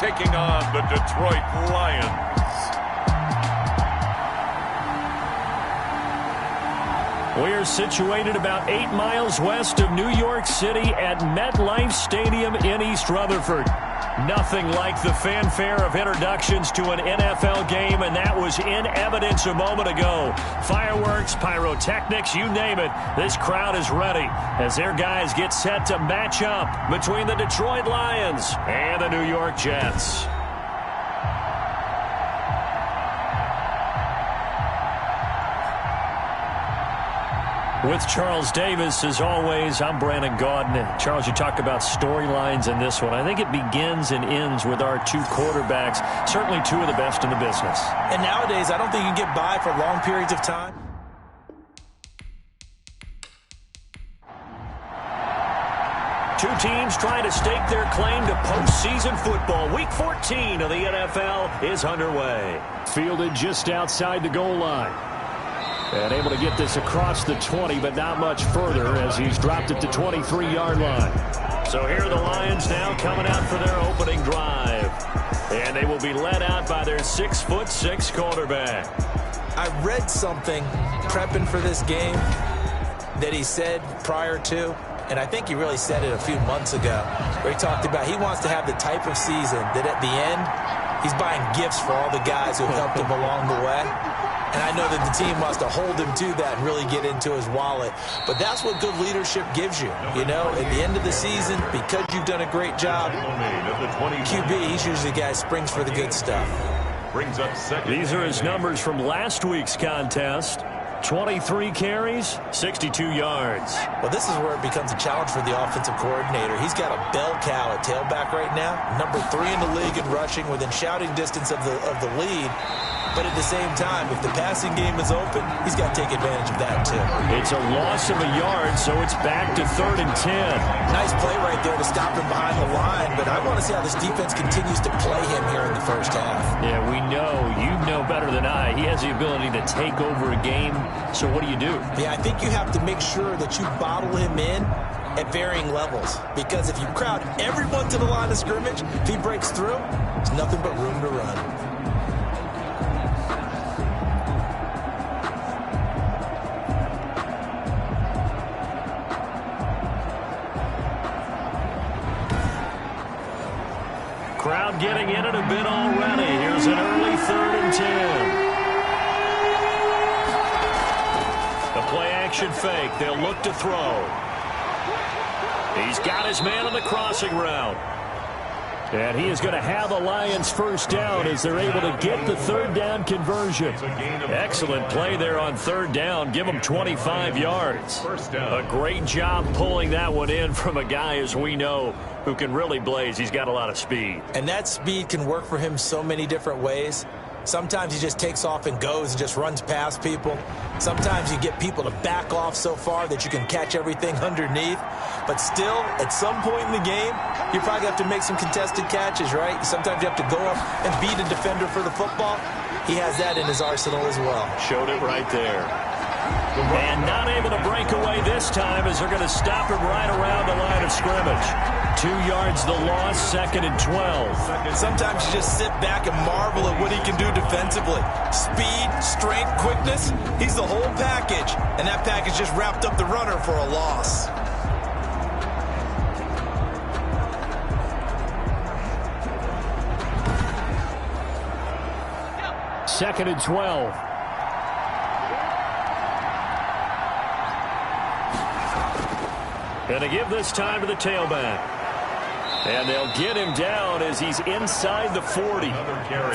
taking on the Detroit Lions. We're situated about 8 miles west of New York City at MetLife Stadium in East Rutherford. Nothing like the fanfare of introductions to an NFL game, and that was in evidence a moment ago. Fireworks, pyrotechnics, you name it. This crowd is ready as their guys get set to match up between the Detroit Lions and the New York Jets. With Charles Davis, as always, I'm Brandon Gaudin. Charles, you talk about storylines in this one. I think it begins and ends with our two quarterbacks, certainly two of the best in the business. And nowadays, I don't think you can get by for long periods of time. Two teams trying to stake their claim to postseason football. Week 14 of the NFL is underway. Fielded just outside the goal line. And able to get this across the 20, but not much further as he's dropped it to 23-yard line. So here are the Lions now coming out for their opening drive. And they will be led out by their 6'6" quarterback. I read something prepping for this game that he said prior to, and I think he really said it a few months ago, where he talked about he wants to have the type of season that at the end, he's buying gifts for all the guys who helped him along the way. And I know that the team wants to hold him to that and really get into his wallet. But that's what good leadership gives you. You know, at the end of the season, because you've done a great job, QB, he's usually the guy who springs for the good stuff. These are his numbers from last week's contest. 23 carries, 62 yards. Well, this is where it becomes a challenge for the offensive coordinator. He's got a bell cow at tailback right now, number 3 in the league in rushing, within shouting distance of the lead. But at the same time, if the passing game is open, he's got to take advantage of that, too. It's a loss of a yard, so it's back to 3rd and 10. Nice play right there to stop him behind the line, but I want to see how this defense continues to play him here in the first half. Yeah, we know, you know better than I, he has the ability to take over a game, so what do? Yeah, I think you have to make sure that you bottle him in at varying levels, because if you crowd everyone to the line of scrimmage, if he breaks through, there's nothing but room to run. Crowd getting in it a bit already. Here's an early 3rd and 10. The play-action fake. They'll look to throw. He's got his man on the crossing route. And he is going to have a Lions first down as they're able to get the 3rd down conversion. Excellent play there on 3rd down. Give him 25 yards. A great job pulling that one in from a guy, as we know, who can really blaze. He's got a lot of speed. And that speed can work for him so many different ways. Sometimes he just takes off and goes and just runs past people. Sometimes you get people to back off so far that you can catch everything underneath. But still, at some point in the game, you probably have to make some contested catches, right? Sometimes you have to go up and beat a defender for the football. He has that in his arsenal as well. Showed it right there. And not able to break away this time as they're going to stop him right around the line of scrimmage. 2 yards the loss, 2nd and 12. Sometimes you just sit back and marvel at what he can do defensively. Speed, strength, quickness, he's the whole package. And that package just wrapped up the runner for a loss. Second and 12. And to give this time to the tailback. And they'll get him down as he's inside the 40.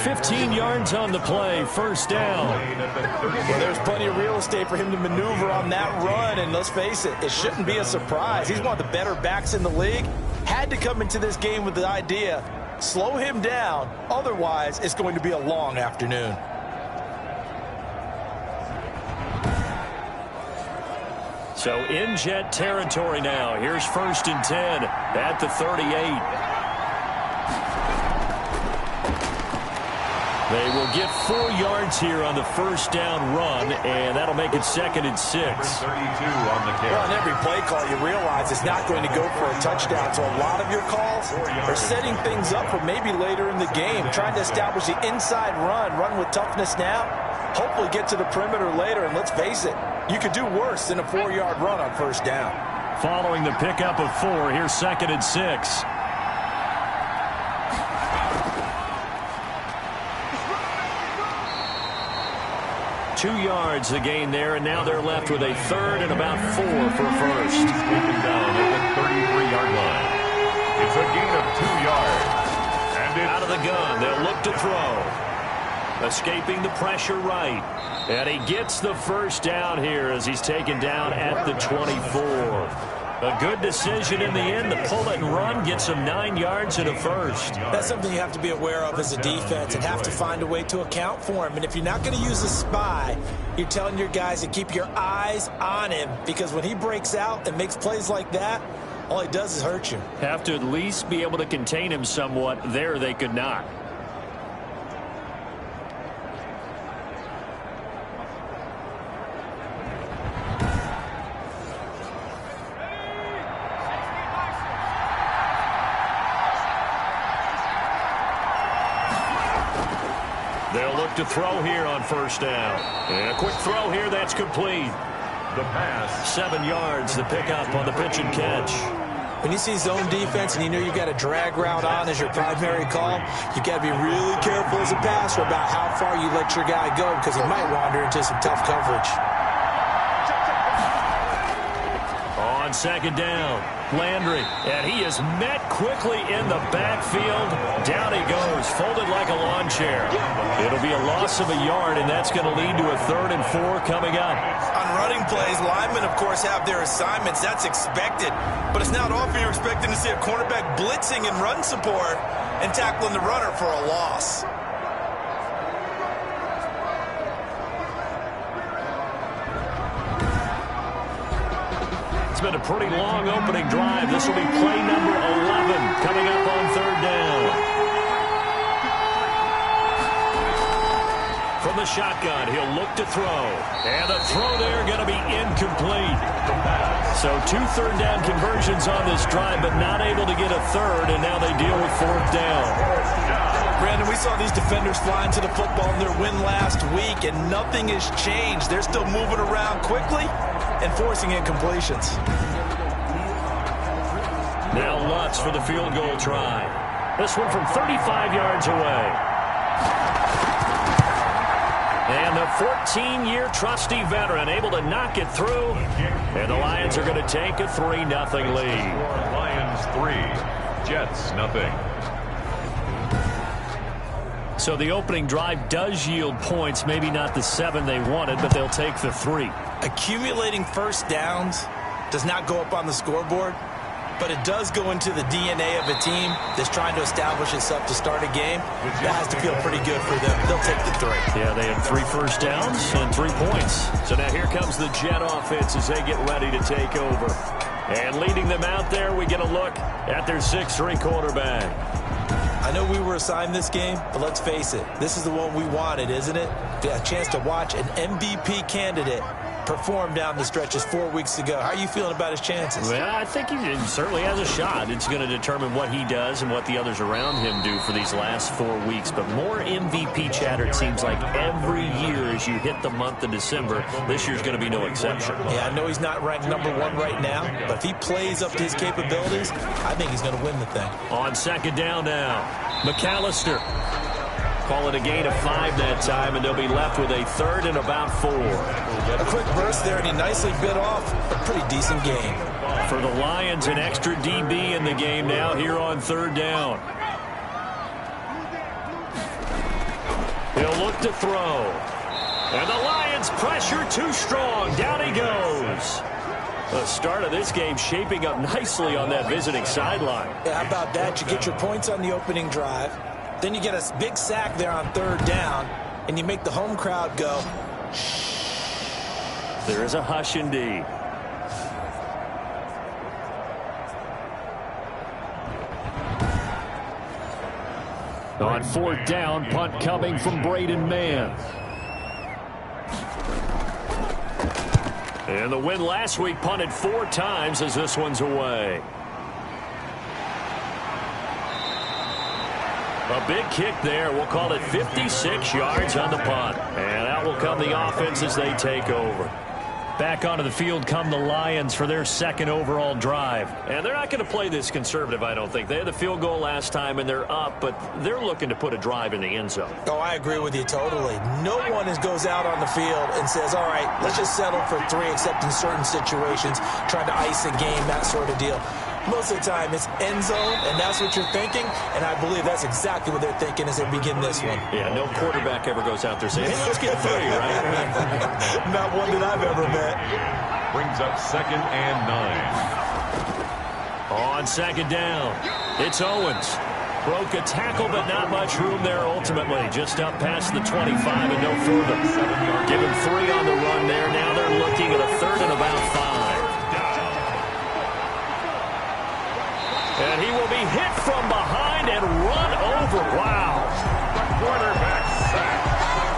15 yards on the play, first down. Well, there's plenty of real estate for him to maneuver on that run, and let's face it, it shouldn't be a surprise. He's one of the better backs in the league. Had to come into this game with the idea, slow him down, otherwise it's going to be a long afternoon. So in Jet territory now. Here's 1st and 10 at the 38. They will get 4 yards here on the first down run, and that'll make it 2nd and 6. 32 on the carry. Well, on every play call, you realize it's not going to go for a touchdown. So a lot of your calls are setting things up for maybe later in the game, trying to establish the inside run with toughness now, hopefully get to the perimeter later. And let's face it, you could do worse than a 4-yard run on first down. Following the pickup of 4, here's 2nd and 6. Two yards the gain there, and now they're left with a 3rd and about 4 for first. Taken down at the 33-yard line. It's a gain of 2 yards. And it's out of the gun, they'll look to throw. Escaping the pressure right. And he gets the first down here as he's taken down at the 24. A good decision in the end to pull it and run, get some 9 yards and a first. That's something you have to be aware of as a defense and have to find a way to account for him. And if you're not going to use a spy, you're telling your guys to keep your eyes on him, because when he breaks out and makes plays like that, all he does is hurt you. Have to at least be able to contain him somewhat. There they could not. They'll look to throw here on first down. And a quick throw here, that's complete. the pass. 7 yards, the pickup on the pitch and catch. When you see zone defense and you know you've got a drag route on as your primary call, you've got to be really careful as a passer about how far you let your guy go, because he might wander into some tough coverage. On second down, Landry, and he is met quickly in the backfield. Down he goes, folded like a lawn chair. It'll be a loss of a yard, and that's going to lead to a 3rd and 4 coming up. On running plays, linemen, of course, have their assignments. That's expected. But it's not often you're expecting to see a cornerback blitzing and run support and tackling the runner for a loss. It's been a pretty long opening drive. This will be play number 11 coming up on 3rd down. From the shotgun, he'll look to throw. And the throw there going to be incomplete. So 2 third down conversions on this drive, but not able to get a third, and now they deal with 4th down. Brandon, we saw these defenders flying to the football in their win last week, and nothing has changed. They're still moving around quickly and forcing incompletions. Now Lutz for the field goal try. This one from 35 yards away. And the 14-year trusty veteran able to knock it through. And the Lions are going to take a 3-0 lead. Lions 3, Jets 0. So the opening drive does yield points, maybe not the 7 they wanted, but they'll take the 3. Accumulating first downs does not go up on the scoreboard, but it does go into the DNA of a team that's trying to establish itself to start a game. That has to feel pretty good for them. They'll take the 3. Yeah, they have 3 first downs and 3 points. So now here comes the Jet offense as they get ready to take over. And leading them out there, we get a look at their 6'3" quarterback. I know we were assigned this game, but let's face it, this is the one we wanted, isn't it? A chance to watch an MVP candidate perform down the stretches 4 weeks ago. How are you feeling about his chances? Well, I think he certainly has a shot. It's going to determine what he does and what the others around him do for these last 4 weeks. But more MVP chatter, it seems like, every year as you hit the month of December. This year's going to be no exception. Yeah, I know he's not ranked number 1 right now, but if he plays up to his capabilities, I think he's going to win the thing. On second down now, McAllister. Call it a gain of 5 that time, and they'll be left with a 3rd and about 4. A quick burst there, and he nicely bit off a pretty decent game. For the Lions, an extra DB in the game now here on 3rd down. He'll look to throw. And the Lions pressure too strong. Down he goes. The start of this game shaping up nicely on that visiting sideline. Yeah, how about that? You get your points on the opening drive. Then you get a big sack there on 3rd down, and you make the home crowd go. There is a hush indeed. On fourth down, punt coming from Braden Mann. And the win last week punted 4 times as this one's away. A big kick there. We'll call it 56 yards on the punt. And out will come the offense as they take over. Back onto the field come the Lions for their second overall drive. And they're not going to play this conservative, I don't think. They had the field goal last time, and they're up, but they're looking to put a drive in the end zone. Oh, I agree with you totally. No one goes out on the field and says, all right, let's just settle for 3, except in certain situations, trying to ice a game, that sort of deal. Most of the time, it's end zone, and that's what you're thinking, and I believe that's exactly what they're thinking as they begin this one. Yeah, no quarterback ever goes out there saying, hey, let's get 3, right? Not one that I've ever met. Brings up 2nd and 9. On second down, it's Owens. Broke a tackle, but not much room there ultimately. Just up past the 25 and no further. Give him 3 on the run there. Now they're looking at a 3rd and about 5. And he will be hit from behind and run over. Wow. The quarterback sacked.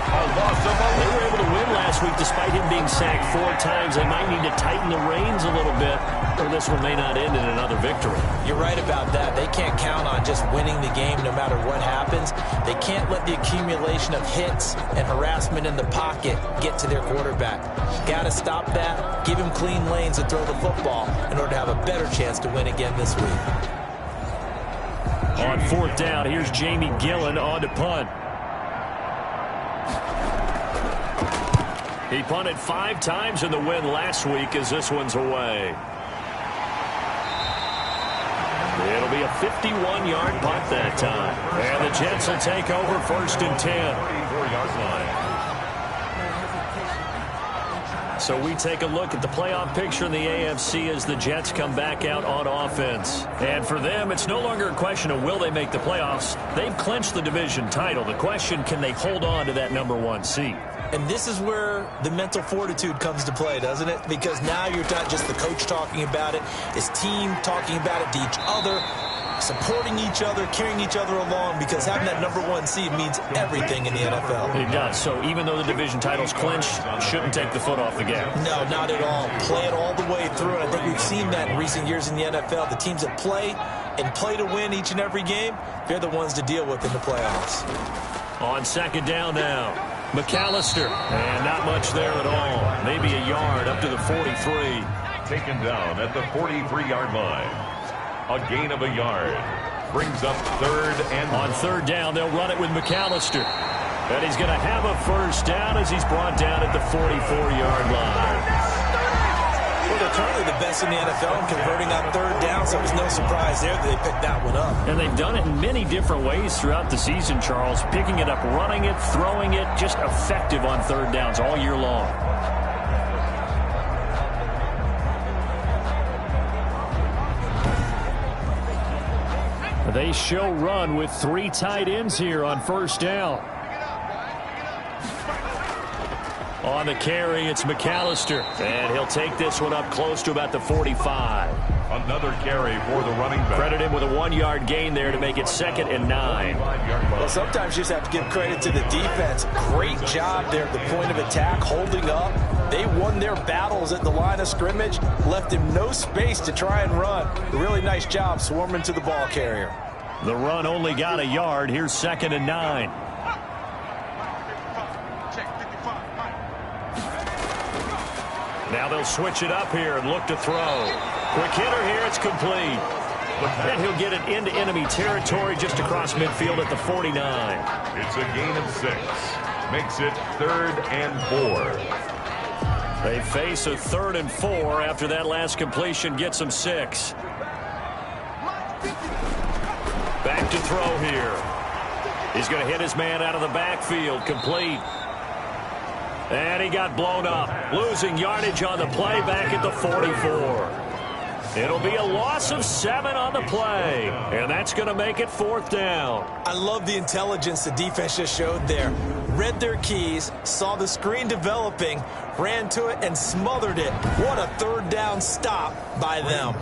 A loss of 11. They were able to win last week despite him being sacked 4 times. They might need to tighten the reins a little bit, or this one may not end in another victory. You're right about that. They can't count on just winning the game no matter what happens. They can't let the accumulation of hits and harassment in the pocket get to their quarterback. Got to stop that, give him clean lanes to throw the football in order to have a better chance to win again this week. On fourth down, here's Jamie Gillen on to punt. He punted 5 times in the win last week as this one's away. It'll be a 51-yard punt that time. And the Jets will take over 1st and 10. 44-yard line. So we take a look at the playoff picture in the AFC as the Jets come back out on offense. And for them, it's no longer a question of will they make the playoffs. They've clinched the division title. The question, can they hold on to that #1 seed? And this is where the mental fortitude comes to play, doesn't it? Because now you're not just the coach talking about it, it's team talking about it to each other, supporting each other, carrying each other along, because having that #1 seed means everything in the NFL. It does. So even though the division title's clinched, shouldn't take the foot off the gas. No, not at all. Play it all the way through. And I think we've seen that in recent years in the NFL. The teams that play and play to win each and every game, they're the ones to deal with in the playoffs. On second down now, McAllister. And not much there at all. Maybe a yard up to the 43. Taken down at the 43-yard line. A gain of a yard. Brings up 3rd and... On 3rd down, they'll run it with McAllister. And he's going to have a 1st down as he's brought down at the 44-yard line. Well, they're currently the best in the NFL in converting on 3rd down, so it was no surprise there that they picked that one up. And they've done it in many different ways throughout the season, Charles. Picking it up, running it, throwing it, just effective on 3rd downs all year long. They show run with 3 tight ends here on 1st down. On the carry, it's McAllister. And he'll take this one up close to about the 45. Another carry for the running back. Credit him with a 1-yard gain there to make it 2nd and 9. Well, sometimes you just have to give credit to the defense. Great job there at the point of attack, holding up. They won their battles at the line of scrimmage, left him no space to try and run. A really nice job swarming to the ball carrier. The run only got a yard. Here's 2nd and 9. Now they'll switch it up here and look to throw. Quick hitter here, it's complete. And he'll get it into enemy territory just across midfield at the 49. It's a gain of 6. Makes it 3rd and 4. They face a 3rd and 4 after that last completion gets them 6. Back to throw here. He's going to hit his man out of the backfield, complete. And he got blown up, losing yardage on the play back at the 44. It'll be a loss of 7 on the play, and that's going to make it 4th down. I love the intelligence the defense just showed there. Read their keys, saw the screen developing, ran to it, and smothered it. What a 3rd down stop by them.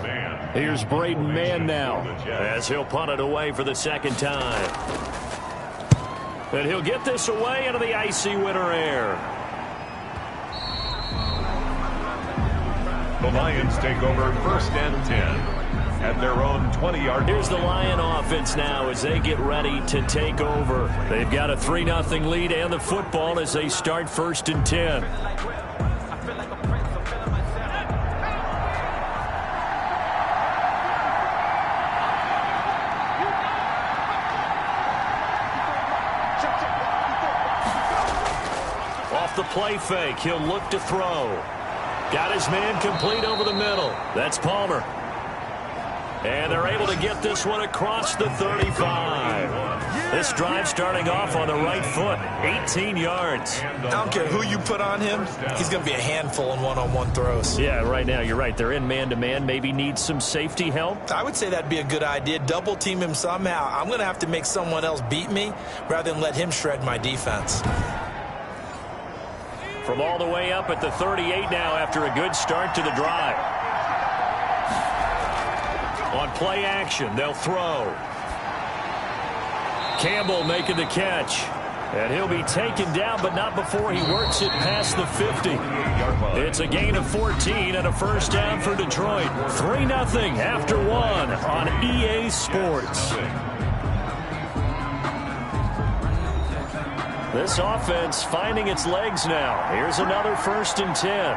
Here's Braden Mann now, as he'll punt it away for the 2nd time. And he'll get this away into the icy winter air. The Lions take over 1st and 10 at their own 20-yard. Here's the Lion offense now as they get ready to take over. They've got a 3-0 lead and the football as they start 1st and 10. Off the play fake, he'll look to throw. Got his man complete over the middle. That's Palmer. And they're able to get this one across the 35. This drive starting off on the right foot. 18 yards. I don't care who you put on him. He's going to be a handful in one-on-one throws. Yeah, right now, you're right. They're in man-to-man. Maybe need some safety help. I would say that'd be a good idea. Double team him somehow. I'm going to have to make someone else beat me rather than let him shred my defense. From all the way up at the 38 now after a good start to the drive. On play action, they'll throw. Campbell making the catch. And he'll be taken down, but not before he works it past the 50. It's a gain of 14 and a 1st down for Detroit. 3-0 after 1 on EA Sports. This offense finding its legs now. Here's another 1st and 10.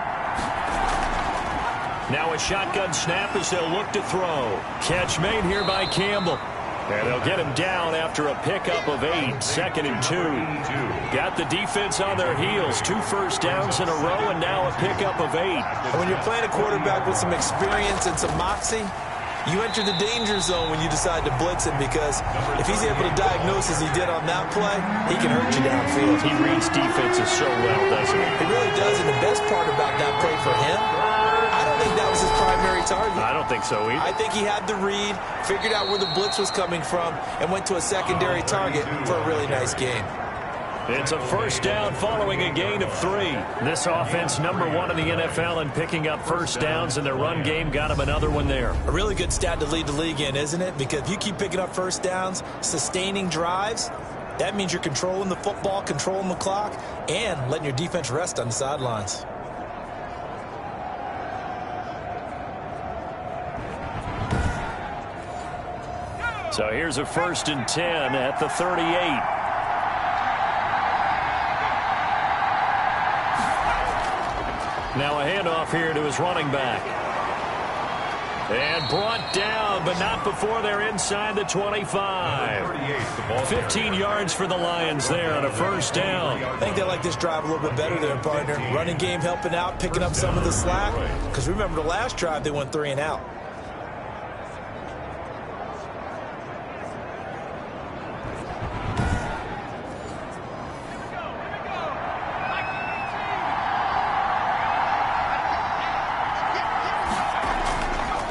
Now a shotgun snap as they'll look to throw. Catch made here by Campbell. And they'll get him down after a pickup of 8. 2nd and 2. Got the defense on their heels. 2 first downs in a row and now a pickup of 8. And when you're playing a quarterback with some experience and some moxie, you enter the danger zone when you decide to blitz him, because if he's able to diagnose as he did on that play, he can hurt you downfield. He reads defenses so well, doesn't he? He really does, and the best part about that play for him, I don't think that was his primary target. I don't think so either. I think he had the read, figured out where the blitz was coming from, and went to a secondary target for a really nice game. It's a 1st down following a gain of 3. This offense #1 in the NFL in picking up 1st downs, and their run game got him another one there. A really good stat to lead the league in, isn't it? Because if you keep picking up 1st downs, sustaining drives, that means you're controlling the football, controlling the clock, and letting your defense rest on the sidelines. So here's a 1st and 10 at the 38. Now a handoff here to his running back. And brought down, but not before they're inside the 25. 15 yards for the Lions there on a 1st down. I think they like this drive a little bit better there, partner. Running game helping out, picking up some of the slack. Because remember the last drive, they went 3 and out.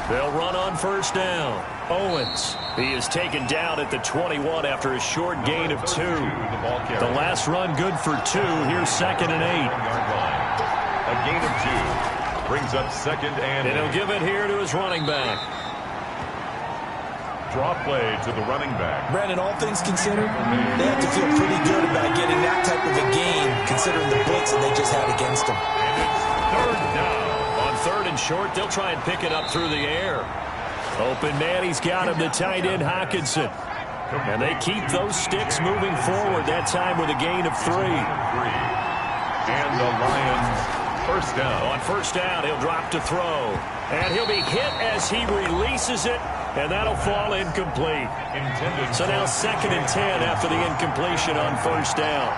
They'll run on 1st down. Owens. He is taken down at the 21 after a short gain of 2. The last run good for 2. Here's 2nd and 8. A gain of 2 brings up 2nd and 8. And he'll give it here to his running back. Draw play to the running back. Brandon, all things considered, they have to feel pretty good about getting that type of a gain, considering the blitz that they just had against them. And it's 3rd down. On 3rd and short, they'll try and pick it up through the air. Open man, he's got him, the tight end Hockenson. And they keep those sticks moving forward, that time with a gain of 3. And the Lions 1st down. On 1st down, he'll drop to throw. And he'll be hit as he releases it, and that'll fall incomplete. So now 2nd and 10 after the incompletion on 1st down.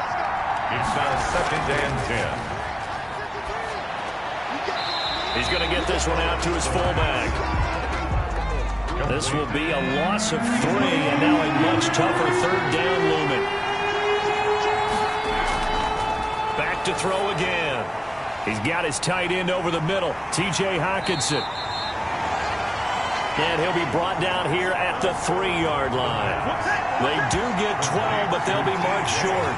It's now 2nd and 10. He's going to get this one out to his fullback. This will be a loss of 3, and now a much tougher 3rd down looming. Back to throw again. He's got his tight end over the middle, T.J. Hockenson. And he'll be brought down here at the 3-yard line. They do get 12, but they'll be marked short.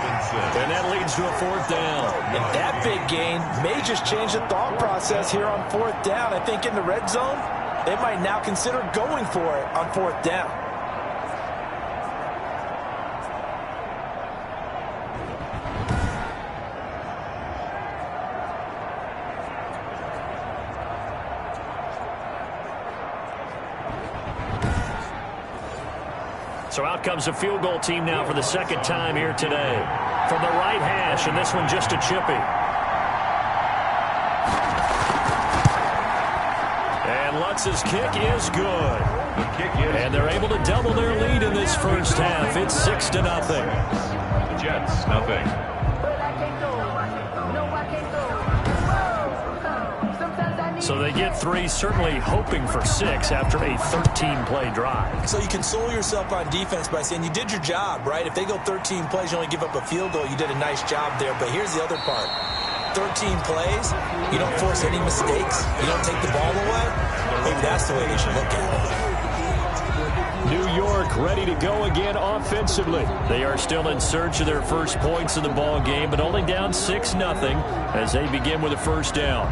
And that leads to a 4th down. And that big gain may just change the thought process here on 4th down. I think in the red zone, they might now consider going for it on 4th down. So out comes a field goal team now for the second time here today. From the right hash, and this one just a chippy. And Lutz's kick is good. The kick is and they're able to double their lead in this first half. It's 6-0. Jets, nothing. So they get 3, certainly hoping for 6 after a 13-play drive. So you console yourself on defense by saying you did your job, right? If they go 13 plays, you only give up a field goal, you did a nice job there. But here's the other part. 13 plays, you don't force any mistakes, you don't take the ball away. Maybe that's the way they should look at it. New York ready to go again offensively. They are still in search of their first points in the ball game, but only down 6-0 as they begin with a first down.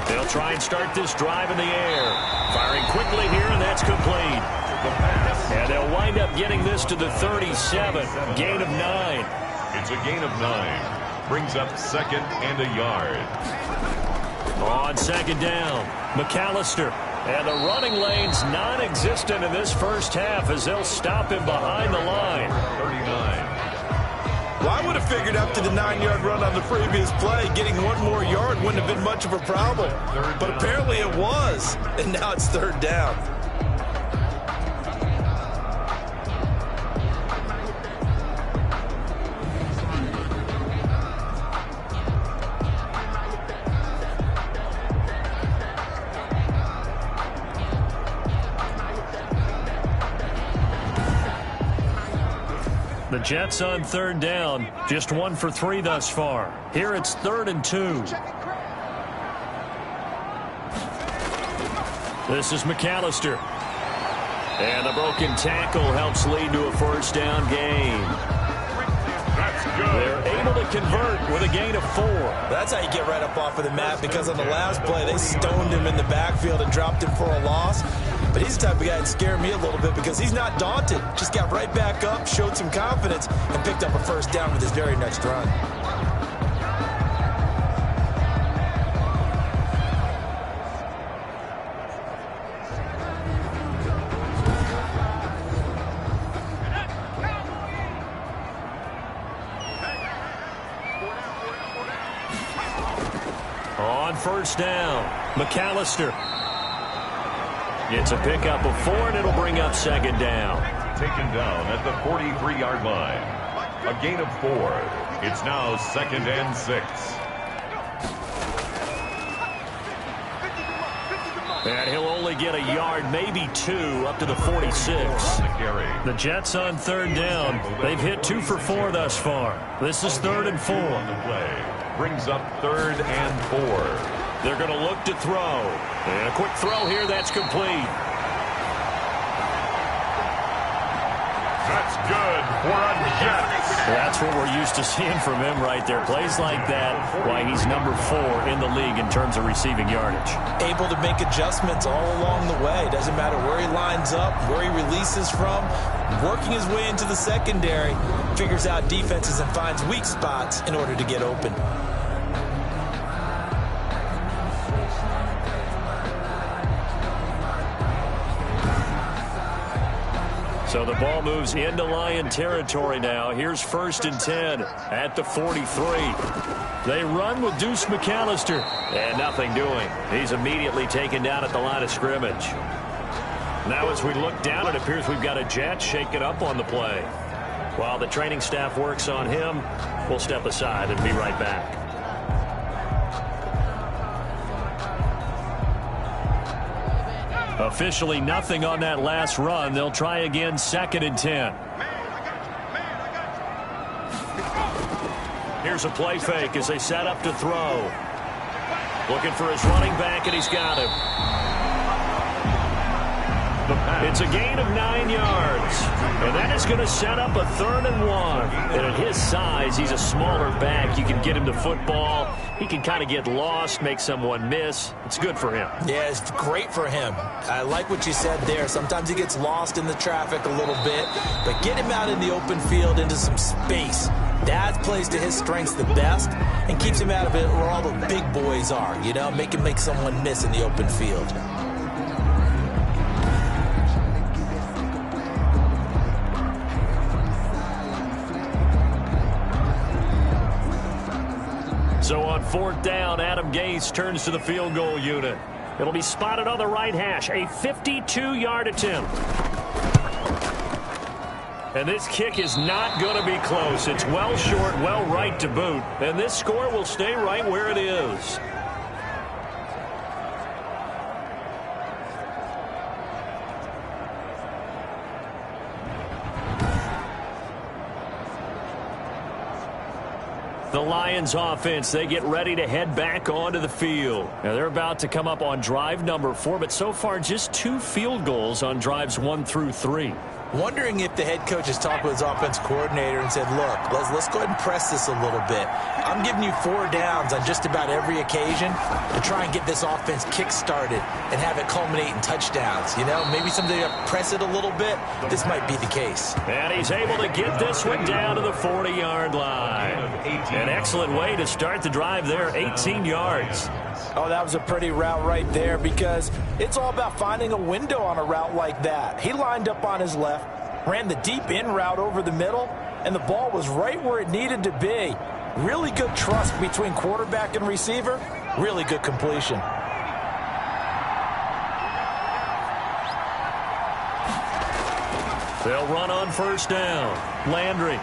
They'll try and start this drive in the air. Firing quickly here, and that's complete. And they'll wind up getting this to the 37. Gain of 9. It's a gain of 9. Brings up 2nd and a yard. On 2nd down, McAllister. And the running lane's non-existent in this first half as they'll stop him behind the line. 39. Well, I would have figured after the 9-yard run on the previous play, getting 1 more yard wouldn't have been much of a problem. But apparently it was, and now it's 3rd down. The Jets on 3rd down, just 1 for 3 thus far. Here it's 3rd and 2. This is McAllister. And the broken tackle helps lead to a first down gain. That's good. They're able to convert with a gain of 4. That's how you get right up off of the mat, because on the last play, they stoned him in the backfield and dropped him for a loss. But he's the type of guy that scared me a little bit because he's not daunted. Just got right back up, showed some confidence, and picked up a first down with his very next run. On first down, McAllister. It's a pickup of 4, and it'll bring up 2nd down. Taken down at the 43-yard line. A gain of 4. It's now 2nd and 6. And he'll only get a yard, maybe 2, up to the 46. The Jets on 3rd down. They've hit 2 for 4 thus far. This is 3rd and 4. On the play. Brings up 3rd and 4. They're going to look to throw. And a quick throw here, that's complete. That's good for a Jet. That's what we're used to seeing from him right there. Plays like that, why he's number 4 in the league in terms of receiving yardage. Able to make adjustments all along the way. Doesn't matter where he lines up, where he releases from. Working his way into the secondary, figures out defenses and finds weak spots in order to get open. So the ball moves into Lion territory now. Here's 1st and 10 at the 43. They run with Deuce McAllister. And nothing doing. He's immediately taken down at the line of scrimmage. Now as we look down, it appears we've got a Jet shaken up on the play. While the training staff works on him, we'll step aside and be right back. Officially nothing on that last run. They'll try again, 2nd and 10. Here's a play fake as they set up to throw. Looking for his running back, and he's got him. It's a gain of 9 yards. And that is going to set up a 3rd and 1. And at his size, he's a smaller back. You can get him to football. He can kind of get lost, make someone miss. It's good for him. Yeah, it's great for him. I like what you said there. Sometimes he gets lost in the traffic a little bit, but get him out in the open field into some space. That plays to his strengths the best and keeps him out of it where all the big boys are, you know, make someone miss in the open field. So on 4th down, Adam Gase turns to the field goal unit. It'll be spotted on the right hash, a 52-yard attempt. And this kick is not going to be close. It's well short, well right to boot. And this score will stay right where it is. The Lions offense, they get ready to head back onto the field. Now they're about to come up on drive number 4, but so far just 2 field goals on drives 1 through 3. Wondering if the head coach has talked with his offense coordinator and said, look, let's go ahead and press this a little bit. I'm giving you 4 downs on just about every occasion to try and get this offense kick-started and have it culminate in touchdowns. You know, maybe someday to press it a little bit. This might be the case. And he's able to get this one down to the 40-yard line. An excellent way to start the drive there, 18 yards. Oh, that was a pretty route right there because it's all about finding a window on a route like that. He lined up on his left, ran the deep in route over the middle, and the ball was right where it needed to be. Really good trust between quarterback and receiver. Really good completion. They'll run on 1st down. Landry.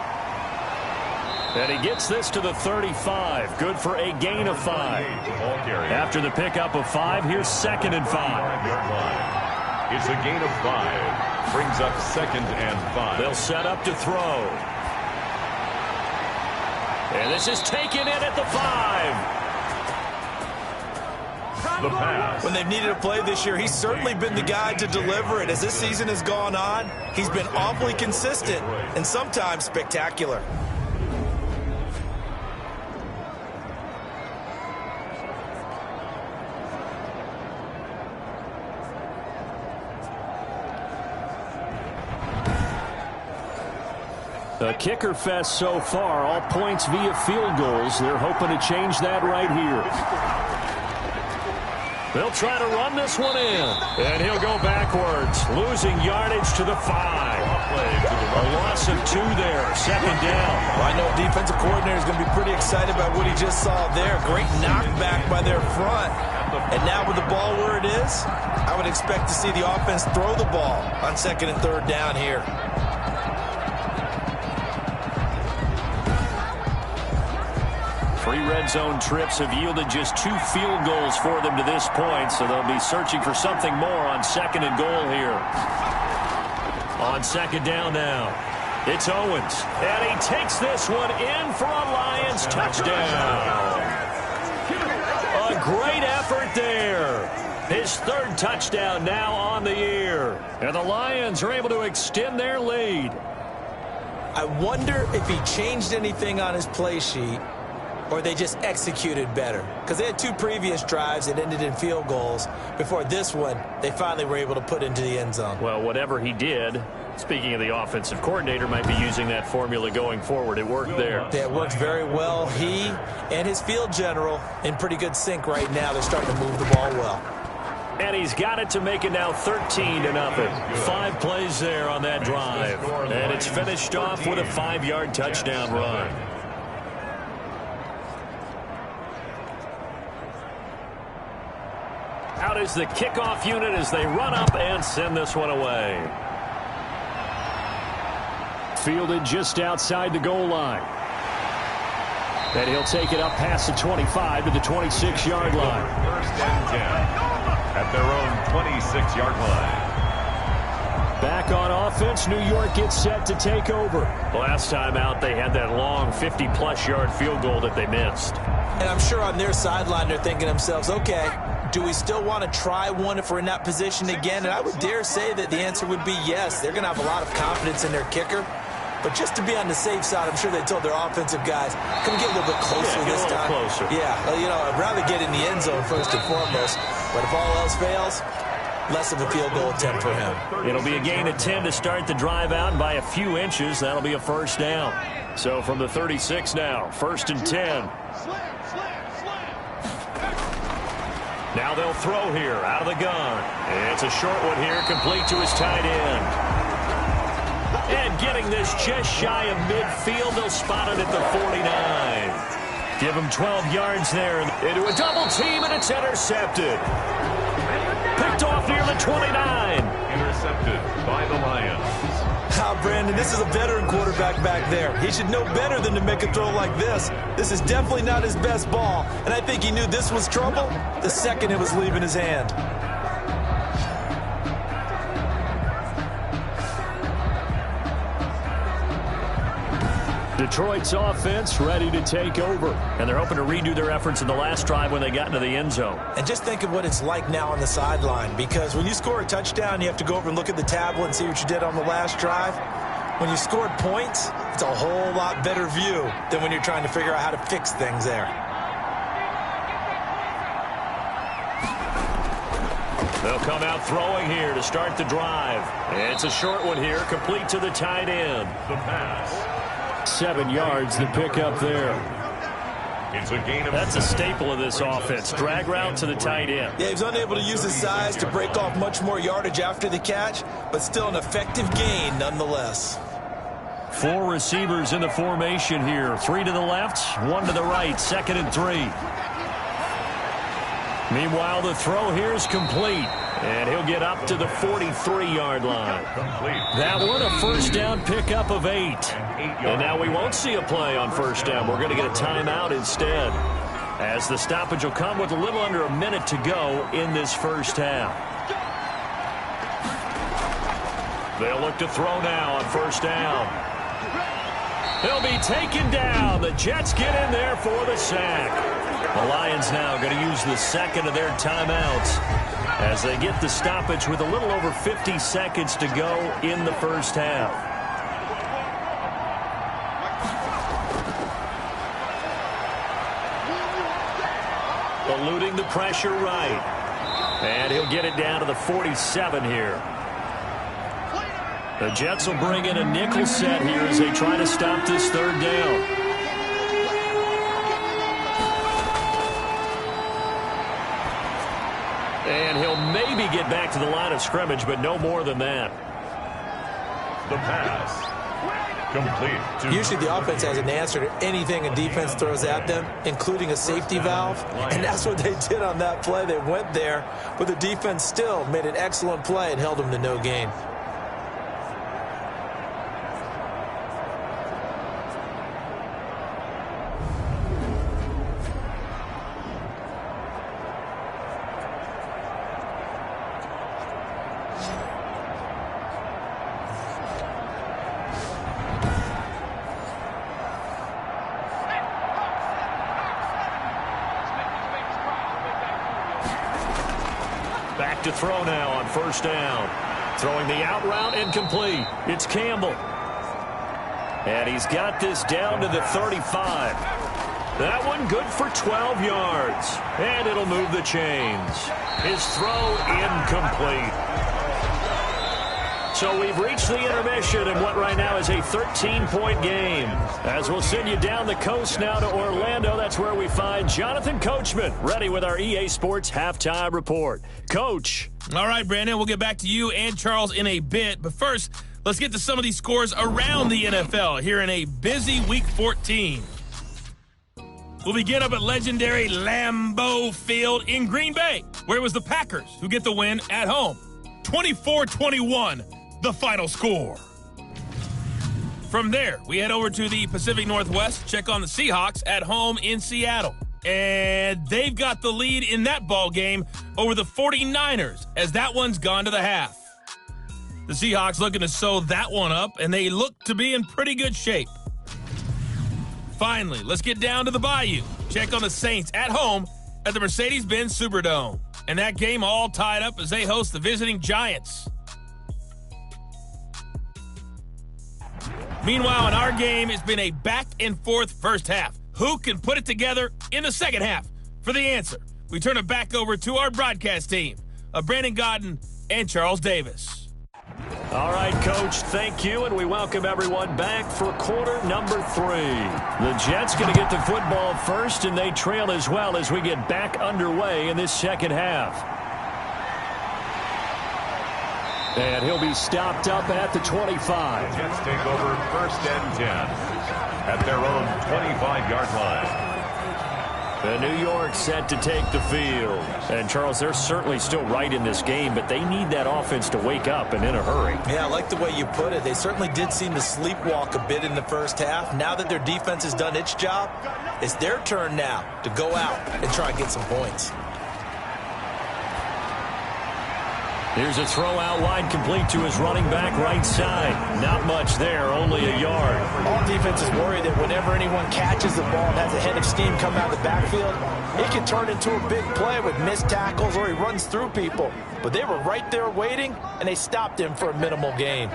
And he gets this to the 35. Good for a gain of 5. After the pickup of 5, here's 2nd and 5. It's a gain of 5. Brings up 2nd and 5. They'll set up to throw. And this is taken in at the 5. The pass. When they've needed a play this year, he's certainly been the guy to deliver it. As this season has gone on, he's been awfully consistent and sometimes spectacular. A kicker fest so far, all points via field goals. They're hoping to change that right here. They'll try to run this one in, and he'll go backwards, losing yardage to the 5. A loss of 2 there, 2nd down. Well, I know defensive coordinator is going to be pretty excited about what he just saw there. Great knockback by their front. And now with the ball where it is, I would expect to see the offense throw the ball on 2nd and 3rd down here. 3 red zone trips have yielded just 2 field goals for them to this point, so they'll be searching for something more on 2nd and goal here. On 2nd down now, it's Owens, and he takes this one in for a Lions touchdown. A great effort there. His 3rd touchdown now on the year, and the Lions are able to extend their lead. I wonder if he changed anything on his play sheet or they just executed better. Because they had 2 previous drives that ended in field goals. Before this one, they finally were able to put into the end zone. Well, whatever he did, speaking of the offensive coordinator, might be using that formula going forward. It worked there. Yeah, it worked very well. He and his field general in pretty good sync right now. They're starting to move the ball well. And he's got it to make it now 13-0. 5 plays there on that drive. And it's finished off with a 5-yard touchdown run. Out is the kickoff unit as they run up and send this one away. Fielded just outside the goal line. And he'll take it up past the 25 to the 26-yard line. 1st and 10 at their own 26-yard line. Back on offense, New York gets set to take over. Last time out, they had that long 50-plus yard field goal that they missed. And I'm sure on their sideline, they're thinking to themselves, okay, do we still want to try one if we're in that position again? And I would dare say that the answer would be yes. They're going to have a lot of confidence in their kicker. But just to be on the safe side, I'm sure they told their offensive guys, come get a little bit closer this time. Closer. Yeah, well, you know, I'd rather get in the end zone first and foremost. But if all else fails, less of a field goal attempt for him. It'll be a gain of 10 to start the drive out, and by a few inches, that'll be a first down. So from the 36 now, 1st and 10. Now they'll throw here out of the gun. It's a short one here, complete to his tight end. And getting this just shy of midfield, they'll spot it at the 49. Give him 12 yards there into a double team, and it's intercepted. Picked off near the 29. Intercepted by the Lions. Brandon, this is a veteran quarterback back there. He should know better than to make a throw like this. This is definitely not his best ball, and I think he knew this was trouble the second it was leaving his hand. Detroit's offense ready to take over, and they're hoping to redo their efforts in the last drive when they got into the end zone. And just think of what it's like now on the sideline, because when you score a touchdown, you have to go over and look at the tablet and see what you did on the last drive. When you scored points, it's a whole lot better view than when you're trying to figure out how to fix things there. They'll come out throwing here to start the drive. It's a short one here, complete to the tight end. The pass. 7 yards to pick up there. It's a gain of That's a staple of this offense. Drag route to the tight end. Yeah, he was unable to use his size to break off much more yardage after the catch, but still an effective gain nonetheless. 4 receivers in the formation here. 3 to the left, 1 to the right. 2nd and 3. Meanwhile, the throw here is complete. And he'll get up to the 43-yard line. That one, a first down pickup of 8. And now we won't see a play on first down. We're going to get a timeout instead, as the stoppage will come with a little under a minute to go in this first half. They'll look to throw now on first down. He'll be taken down. The Jets get in there for the sack. The Lions now going to use the second of their timeouts as they get the stoppage with a little over 50 seconds to go in the first half. Eluding the pressure right. And he'll get it down to the 47 here. The Jets will bring in a nickel set here as they try to stop this third down. And he'll maybe get back to the line of scrimmage, but no more than that. The pass. Complete. Usually the offense has an answer to anything a defense throws at them, including a safety valve. And that's what they did on that play. They went there, but the defense still made an excellent play and held them to no gain. Back to throw now on first down. Throwing the out route, incomplete. It's Campbell. And he's got this down to the 35. That one good for 12 yards. And it'll move the chains. His throw incomplete. So we've reached the intermission in what right now is a 13-point game. As we'll send you down the coast now to Orlando, that's where we find Jonathan Coachman, ready with our EA Sports Halftime Report. Coach. All right, Brandon, we'll get back to you and Charles in a bit. But first, let's get to some of these scores around the NFL here in a busy Week 14. We'll begin up at legendary Lambeau Field in Green Bay, where it was the Packers who get the win at home. 24-21. The final score. From there, we head over to the Pacific Northwest, check on the Seahawks at home in Seattle. And they've got the lead in that ball game over the 49ers, as that one's gone to the half. The Seahawks looking to sew that one up, and they look to be in pretty good shape. Finally, let's get down to the Bayou. Check on the Saints at home at the Mercedes-Benz Superdome. And that game all tied up as they host the visiting Giants. Meanwhile, in our game, it's been a back-and-forth first half. Who can put it together in the second half? For the answer, we turn it back over to our broadcast team of Brandon Godden, and Charles Davis. All right, Coach, thank you, and we welcome everyone back for quarter number 3. The Jets going to get the football first, and they trail as well as we get back underway in this second half. And he'll be stopped up at the 25. The Jets take over 1st and 10 at their own 25-yard line. The New York set to take the field. And, Charles, they're certainly still right in this game, but they need that offense to wake up and in a hurry. Yeah, I like the way you put it. They certainly did seem to sleepwalk a bit in the first half. Now that their defense has done its job, it's their turn now to go out and try and get some points. Here's a throw out wide, complete to his running back right side. Not much there, only a yard. All defense is worried that whenever anyone catches the ball and has a head of steam come out of the backfield, it can turn into a big play with missed tackles or he runs through people. But they were right there waiting, and they stopped him for a minimal gain.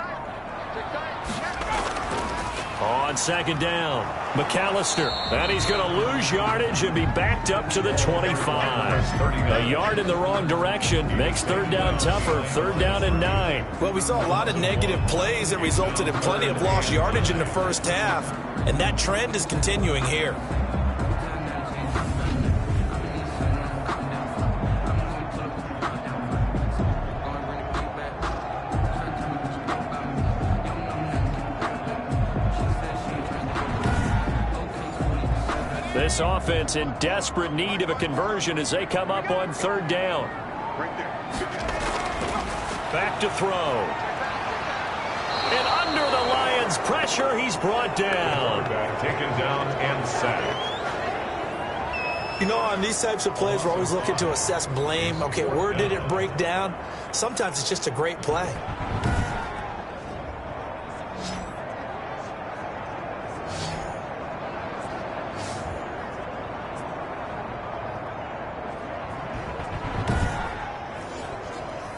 On second down, McAllister. And he's going to lose yardage and be backed up to the 25. A yard in the wrong direction makes third down tougher. 3rd down and 9. Well, we saw a lot of negative plays that resulted in plenty of lost yardage in the first half, and that trend is continuing here. This offense in desperate need of a conversion as they come up on 3rd down. Back to throw. And under the Lions' pressure, he's brought down. Taken down and sacked. You know, on these types of plays, we're always looking to assess blame. Okay, where did it break down? Sometimes it's just a great play.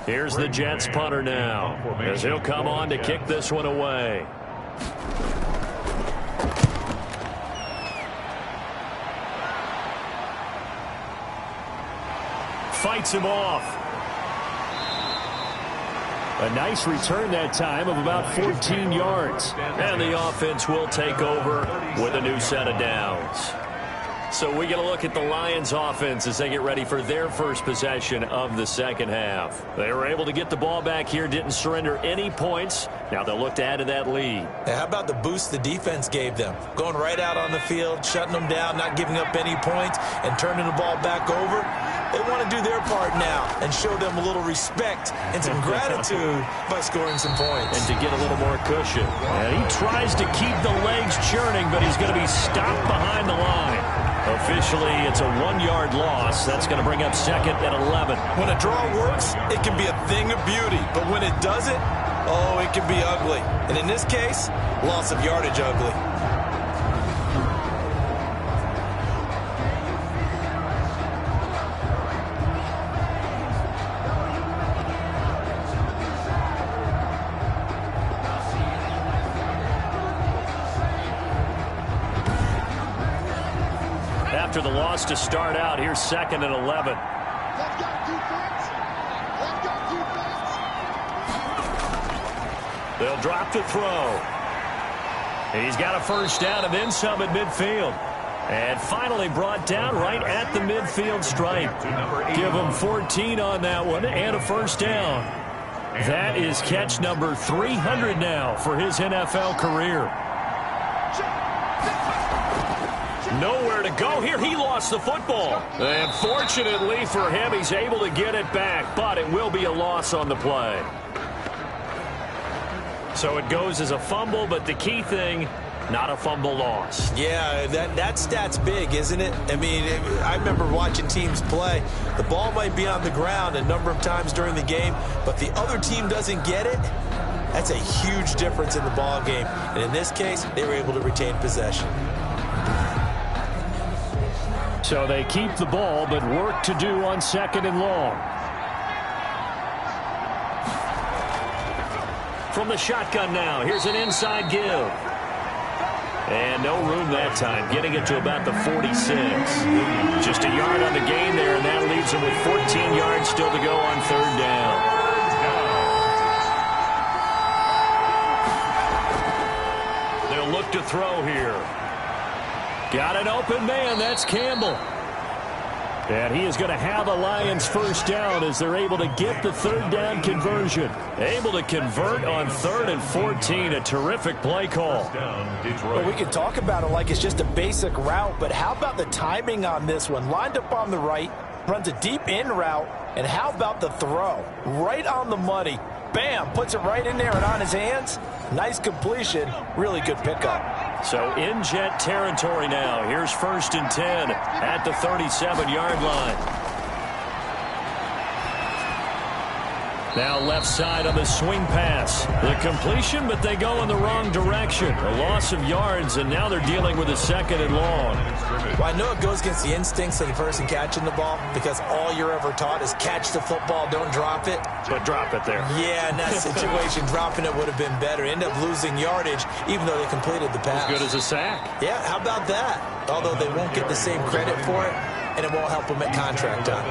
Here's the Jets punter now, as he'll come on to kick this one away. Fights him off. A nice return that time of about 14 yards. And the offense will take over with a new set of downs. So we get a look at the Lions offense as they get ready for their first possession of the second half. They were able to get the ball back here, didn't surrender any points. Now they'll look to add to that lead. Now, how about the boost the defense gave them? Going right out on the field, shutting them down, not giving up any points, and turning the ball back over. They want to do their part now and show them a little respect and some gratitude by scoring some points. And to get a little more cushion. And he tries to keep the legs churning, but he's going to be stopped behind the line. Officially, it's a 1-yard loss. That's going to bring up 2nd and 11. When a draw works, it can be a thing of beauty. But when it doesn't, oh, it can be ugly. And in this case, loss of yardage ugly. After the loss to start out, here's 2nd and 11. They'll drop the throw. He's got a first down and then some at midfield. And finally brought down right at the midfield stripe. Give him 14 on that one and a first down. That is catch number 300 now for his NFL career. Nowhere to go here. He lost the football. And fortunately for him, he's able to get it back, but it will be a loss on the play. So it goes as a fumble, but the key thing, not a fumble loss. Yeah, that stat's big, isn't it? I mean, I remember watching teams play. The ball might be on the ground a number of times during the game, but the other team doesn't get it. That's a huge difference in the ball game. And in this case, they were able to retain possession. So they keep the ball, but work to do on 2nd and long. From the shotgun now, here's an inside give. And no room that time, getting it to about the 46. Just a yard on the gain there, and that leaves him with 14 yards still to go on 3rd down. to throw here. Got an open man. That's Campbell. And he is going to have a Lions first down as they're able to get the third down conversion. Able to convert on 3rd and 14. A terrific play call. Well, we can talk about it like it's just a basic route, but how about the timing on this one? Lined up on the right, runs a deep in route, and how about the throw? Right on the money. Bam, puts it right in there and on his hands. Nice completion. Really good pickup. So in Jet territory now. Here's 1st and 10 at the 37-yard line. Now left side on the swing pass. The completion, but they go in the wrong direction. A loss of yards, and now they're dealing with a 2nd and long. Well, I know it goes against the instincts of the person catching the ball because all you're ever taught is catch the football, don't drop it. But drop it there. Yeah, in that situation, dropping it would have been better. End up losing yardage, even though they completed the pass. As good as a sack. Yeah, how about that? Although they won't get the same credit for it, and it won't help them at contract time.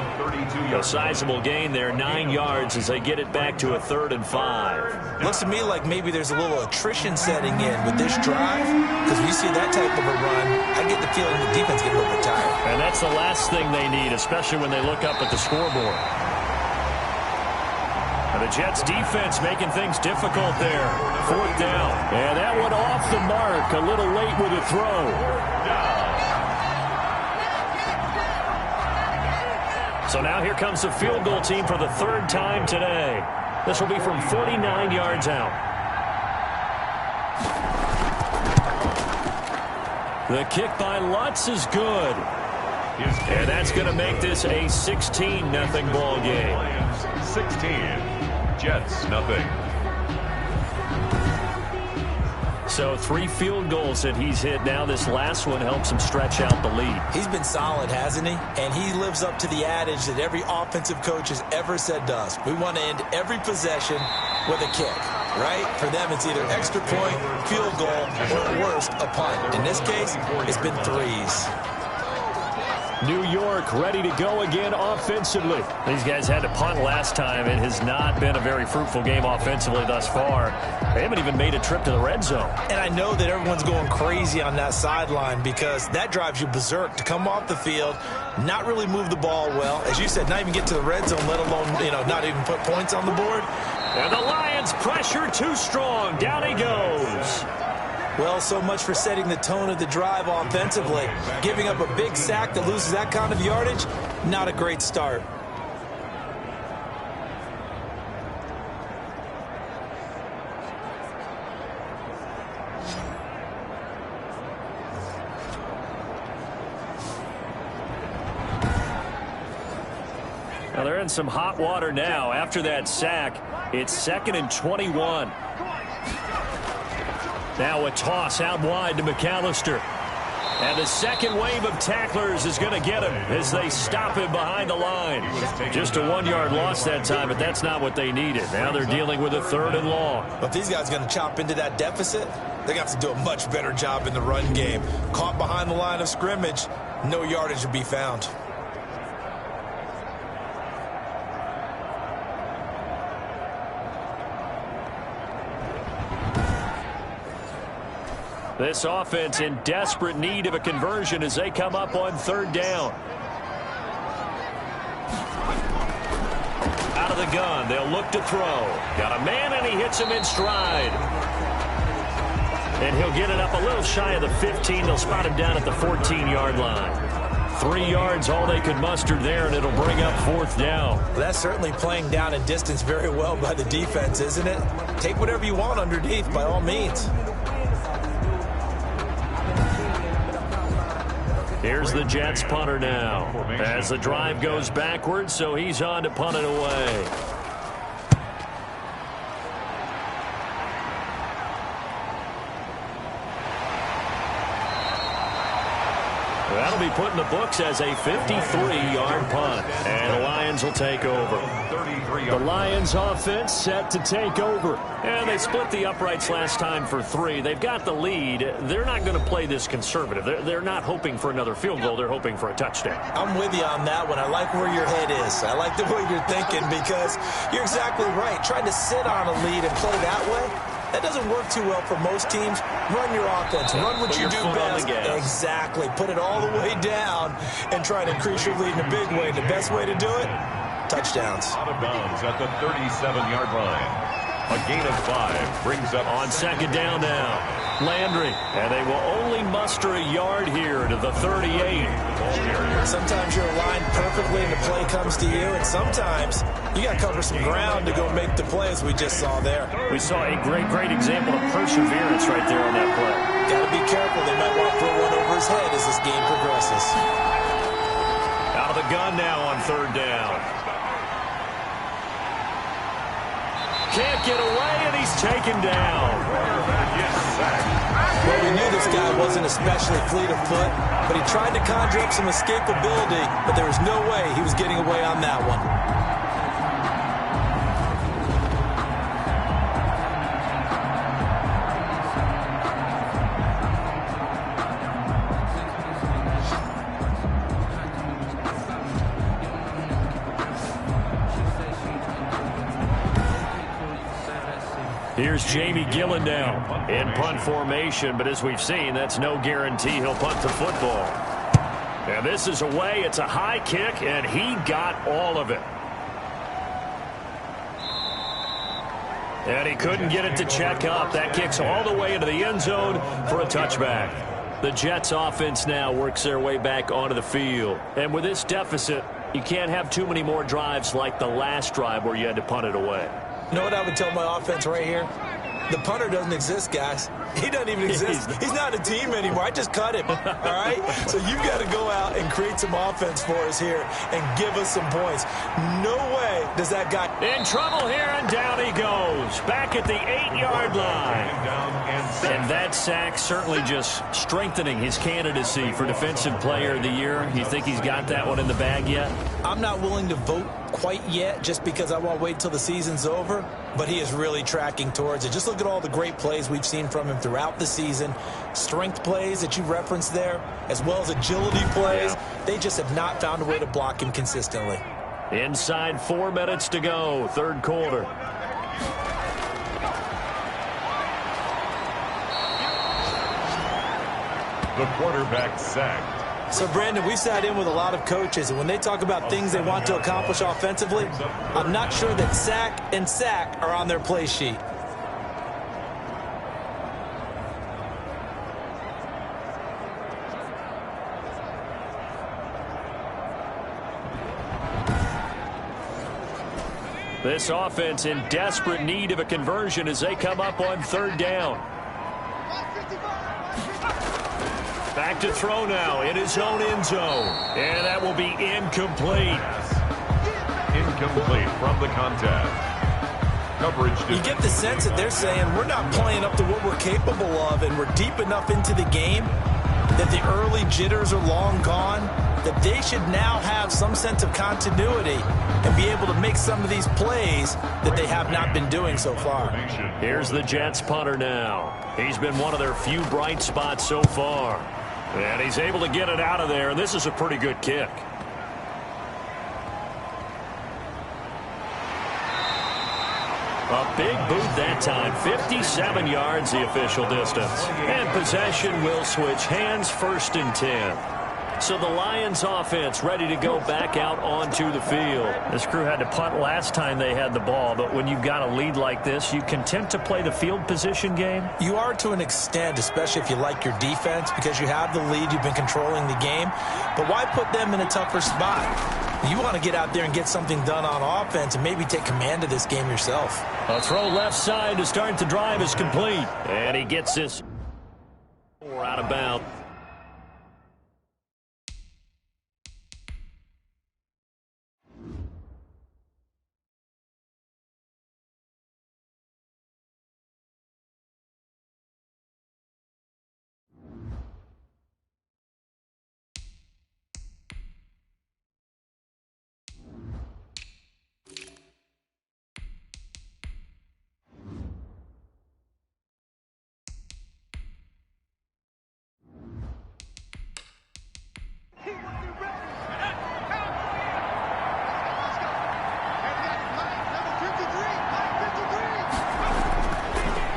A sizable gain there, 9 yards as they get it back to a 3rd and 5. Looks to me like maybe there's a little attrition setting in with this drive, because when you see that type of a run, I get the feeling the defense getting a little bit tired. And that's the last thing they need, especially when they look up at the scoreboard. And the Jets defense making things difficult there. 4th down. And that one off the mark, a little late with a throw. So now here comes the field goal team for the 3rd time today. This will be from 49 yards out. The kick by Lutz is good. And that's going to make this a 16-0 ball game. 16, Jets nothing. So 3 field goals that he's hit. Now this last one helps him stretch out the lead. He's been solid, hasn't he? And he lives up to the adage that every offensive coach has ever said to us. We want to end every possession with a kick, right? For them, it's either extra point, field goal, or at worst, a punt. In this case, it's been 3s. New York ready to go again offensively. These guys had to punt last time. It has not been a very fruitful game offensively thus far. They haven't even made a trip to the red zone. And I know that everyone's going crazy on that sideline because that drives you berserk to come off the field, not really move the ball well. As you said, not even get to the red zone, let alone, not even put points on the board. And the Lions pressure too strong. Down he goes. Well, so much for setting the tone of the drive offensively. Giving up a big sack that loses that kind of yardage, not a great start. Now they're in some hot water now. After that sack, it's 2nd and 21. Now a toss out wide to McAllister. And the second wave of tacklers is going to get him as they stop him behind the line. Just a 1-yard loss that time, but that's not what they needed. Now they're dealing with a 3rd and long. But if these guys are going to chop into that deficit, they're going to have to do a much better job in the run game. Caught behind the line of scrimmage, no yardage to be found. This offense in desperate need of a conversion as they come up on 3rd down. Out of the gun, they'll look to throw. Got a man, and he hits him in stride. And he'll get it up a little shy of the 15. They'll spot him down at the 14-yard line. 3 yards, all they could muster there, and it'll bring up 4th down. Well, that's certainly playing down in distance very well by the defense, isn't it? Take whatever you want underneath, by all means. Here's the Jets punter now as the drive goes backwards, so he's on to punt it away. That'll be put in the books as a 53-yard punt, and the Lions will take over. The Lions offense set to take over, and they split the uprights last time for 3. They've got the lead. They're not going to play this conservative. They're not hoping for another field goal. They're hoping for a touchdown. I'm with you on that one. I like where your head is. I like the way you're thinking because you're exactly right. Trying to sit on a lead and play that way, That doesn't work too well for most teams. Run your offense. Run what you do best. Exactly. Put it all the way down and try to increase your lead in a big way. The best way to do it, touchdowns. Out of bounds at the 37-yard line. A gain of 5 brings up on second down now. Landry, and they will only muster a yard here to the 38. Sometimes you're aligned perfectly and the play comes to you, and sometimes you got to cover some ground to go make the play, as we just saw there. We saw a great example of perseverance right there on that play. Got to be careful. They might want to throw one over his head as this game progresses. Out of the gun now on third down. Can't get away, and he's taken down. Well, we knew this guy wasn't especially fleet of foot, but he tried to conjure up some escapability, but there was no way he was getting away on that one. Here's Jamie Gillen now in punt formation, but as we've seen, that's no guarantee he'll punt the football. And this is away. It's a high kick, and he got all of it. And he couldn't get it to check up. That kicks all the way into the end zone for a touchback. The Jets offense now works their way back onto the field. And with this deficit, you can't have too many more drives like the last drive where you had to punt it away. You know what I would tell my offense right here? The punter doesn't exist, guys. He doesn't even exist. He's not a team anymore. I just cut him, all right? So you've got to go out and create some offense for us here and give us some points. No way does that guy... In trouble here, and down he goes. Back at the 8-yard line. And that sack certainly just strengthening his candidacy for Defensive Player of the Year. You think he's got that one in the bag yet? I'm not willing to vote quite yet just because I want to wait till the season's over, but he is really tracking towards it. Just look at all the great plays we've seen from him throughout the season. Strength plays that you referenced there, as well as agility plays. They just have not found a way to block him consistently. Inside 4 minutes to go, third quarter. The quarterback sacked. So, Brandon, we sat in with a lot of coaches, and when they talk about things they want to accomplish offensively, I'm not sure that sack and sack are on their play sheet. This offense in desperate need of a conversion as they come up on third down. Back to throw now in his own end zone. And that will be incomplete. Incomplete from the contact. Coverage. You get the sense that they're saying we're not playing up to what we're capable of, and we're deep enough into the game that the early jitters are long gone, that they should now have some sense of continuity and be able to make some of these plays that they have not been doing so far. Here's the Jets punter now. He's been one of their few bright spots so far. And he's able to get it out of there, and this is a pretty good kick. A big boot that time. 57 yards the official distance. And possession will switch hands, 1st and 10. So the Lions offense ready to go back out onto the field. This crew had to punt last time they had the ball, but when you've got a lead like this, you content to play the field position game? You are to an extent, especially if you like your defense, because you have the lead, you've been controlling the game. But why put them in a tougher spot? You want to get out there and get something done on offense and maybe take command of this game yourself. A throw left side to start the drive is complete. And he gets this out of bounds.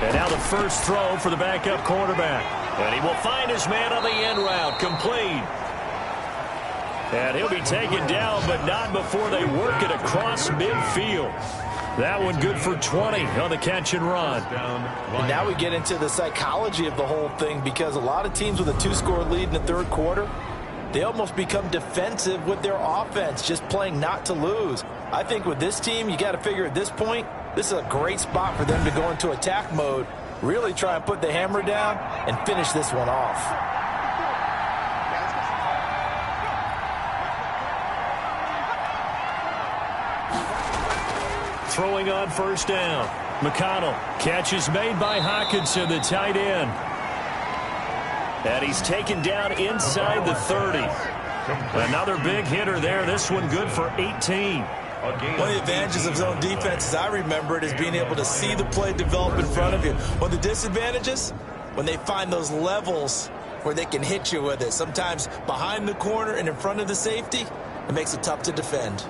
And now the first throw for the backup quarterback. And he will find his man on the end route. Complete. And he'll be taken down, but not before they work it across midfield. That one good for 20 on the catch and run. And now we get into the psychology of the whole thing, because a lot of teams with a 2-score lead in the third quarter, they almost become defensive with their offense, just playing not to lose. I think with this team, you got to figure at this point, this is a great spot for them to go into attack mode, really try and put the hammer down and finish this one off. Throwing on first down. McConnell. Catch is made by Hawkinson, the tight end. And he's taken down inside the 30. Another big hitter there. This one good for 18. One of the advantages of zone defense, as I remember it, is being able to see the play develop in front of you. One of the disadvantages, when they find those levels where they can hit you with it, sometimes behind the corner and in front of the safety, it makes it tough to defend.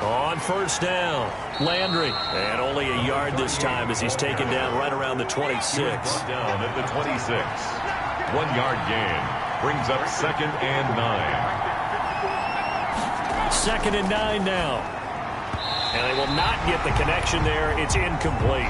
On first down, Landry. And only a yard this time as he's taken down right around the 26. Down at the 26. 1-yard gain. Brings up 2nd and 9. 2nd and 9 now. And they will not get the connection there. It's incomplete.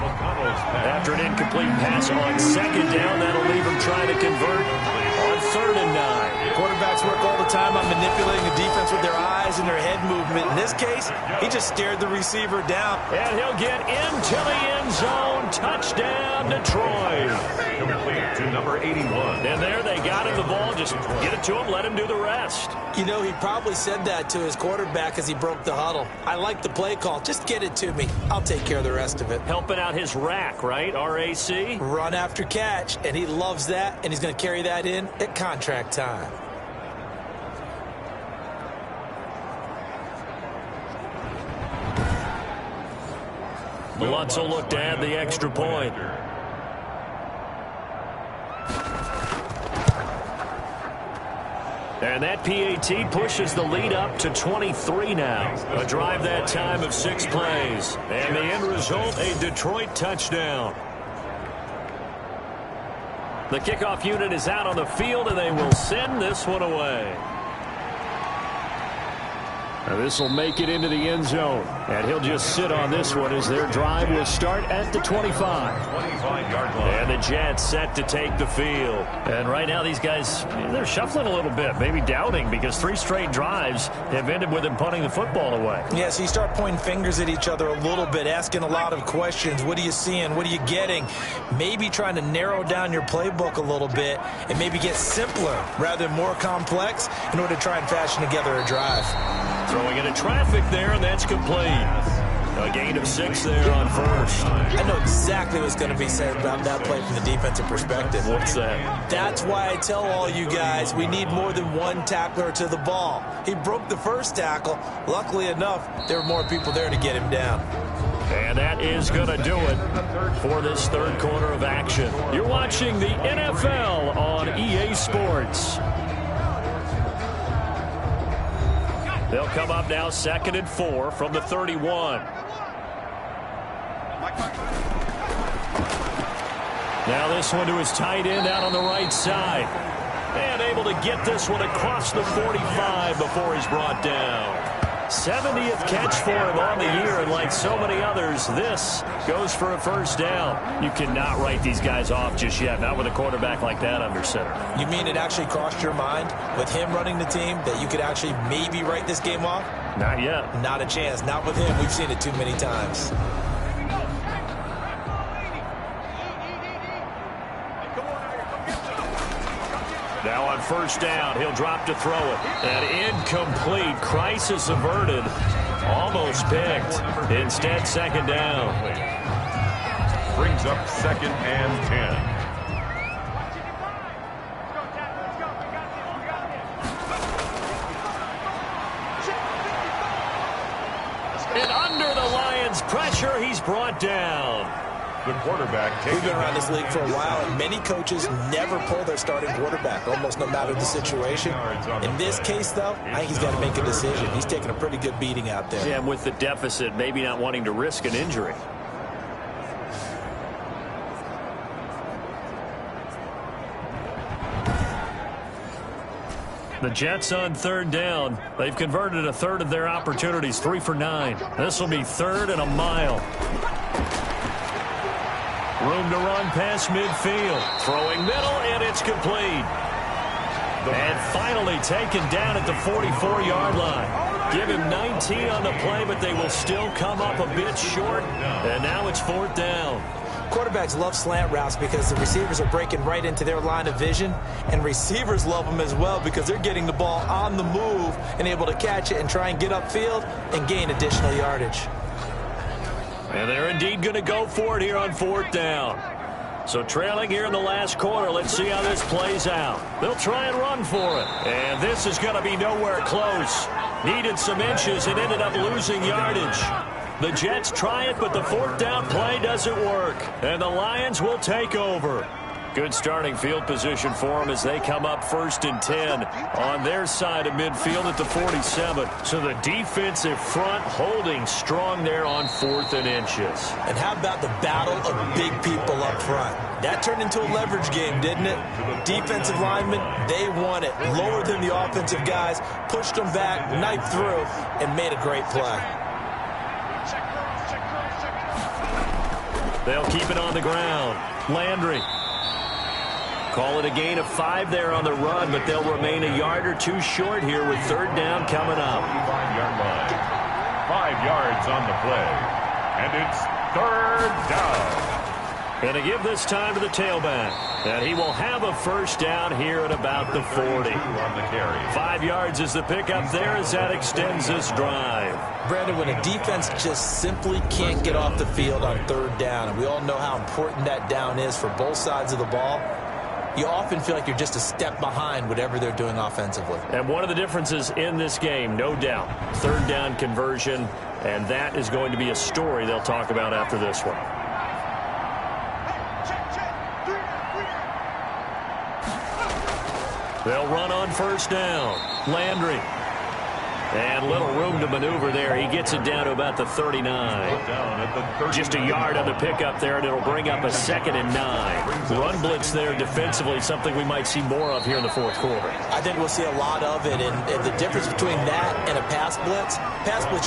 After an incomplete pass on 2nd down, that'll leave him trying to convert on 3rd and 9. Quarterbacks work all the time on manipulating the defense with their eyes and their head movement. In this case, he just stared the receiver down. And he'll get into the end zone. Touchdown, Detroit. Complete to number 81. And there they got him the ball. Just get it to him, let him do the rest. You know, he probably said that to his quarterback as he broke the huddle. I like the play call. Just get it to me. I'll take care of the rest of it. Helping out his rack, right? RAC? Run after catch, and he loves that, and he's going to carry that in at contract time. Lutz will look to add the extra point. And that PAT pushes the lead up to 23 now. A drive that time of 6 plays. And the end result, a Detroit touchdown. The kickoff unit is out on the field, and they will send this one away. Now this will make it into the end zone. And he'll just sit on this one as their drive will start at the 25. 25-yard line. And the Jets set to take the field. And right now these guys, they're shuffling a little bit, maybe doubting, because 3 straight drives have ended with them punting the football away. Yeah, so you start pointing fingers at each other a little bit, asking a lot of questions. What are you seeing? What are you getting? Maybe trying to narrow down your playbook a little bit and maybe get simpler rather than more complex in order to try and fashion together a drive. Throwing into traffic there, and that's complete. A gain of 6 there on first. I know exactly what's going to be said about that play from the defensive perspective. What's that? That's why I tell all you guys we need more than one tackler to the ball. He broke the first tackle. Luckily enough, there were more people there to get him down. And that is going to do it for this third quarter of action. You're watching the NFL on EA Sports. They'll come up now 2nd and 4 from the 31. Now this one to his tight end out on the right side. And able to get this one across the 45 before he's brought down. 70th catch for him on the year, and like so many others, this goes for a first down. You cannot write these guys off just yet, not with a quarterback like that under center. You mean it actually crossed your mind with him running the team that you could actually maybe write this game off? Not yet. Not a chance. Not with him. We've seen it too many times. Now on first down, he'll drop to throw it. And incomplete. Crisis averted. Almost picked. Instead, 2nd down. Brings up 2nd and 10. And under the Lions' pressure, he's brought down. The quarterback. We've been around this league for a while, and many coaches never pull their starting quarterback, almost no matter the situation. In this case, though, I think he's got to make a decision. He's taking a pretty good beating out there. Yeah, and with the deficit, maybe not wanting to risk an injury. The Jets on third down. They've converted a third of their opportunities, 3 for 9. This will be third and a mile. Room to run past midfield. Throwing middle, and it's complete. And finally taken down at the 44-yard line. Give him 19 on the play, but they will still come up a bit short. And now it's fourth down. Quarterbacks love slant routes because the receivers are breaking right into their line of vision, and receivers love them as well because they're getting the ball on the move and able to catch it and try and get upfield and gain additional yardage. And they're indeed going to go for it here on fourth down. So trailing here in the last quarter, let's see how this plays out. They'll try and run for it. And this is going to be nowhere close. Needed some inches and ended up losing yardage. The Jets try it, but the fourth down play doesn't work. And the Lions will take over. Good starting field position for them as they come up 1st and 10 on their side of midfield at the 47. So the defensive front holding strong there on 4th and inches. And how about the battle of big people up front? That turned into a leverage game, didn't it? Defensive linemen, they won it. Lower than the offensive guys, pushed them back, knifed through, and made a great play. They'll keep it on the ground. Landry. Call it a gain of 5 there on the run, but they'll remain a yard or 2 short here with third down coming up. 5-yard line. 5 yards on the play. And it's third down. And to give this time to the tailback. And he will have a first down here at about the 40. On the carry. 5 yards is the pickup there as that extends this drive. Brandon, when a defense just simply can't get off the field on third down, and we all know how important that down is for both sides of the ball, you often feel like you're just a step behind whatever they're doing offensively. And one of the differences in this game, no doubt, third down conversion, and that is going to be a story they'll talk about after this one. They'll run on first down. Landry. And little room to maneuver there. He gets it down to about the 39. Just a yard on the pickup there, and it'll bring up a 2nd and 9. Run blitz there defensively, something we might see more of here in the fourth quarter. I think we'll see a lot of it, and the difference between that and a pass blitz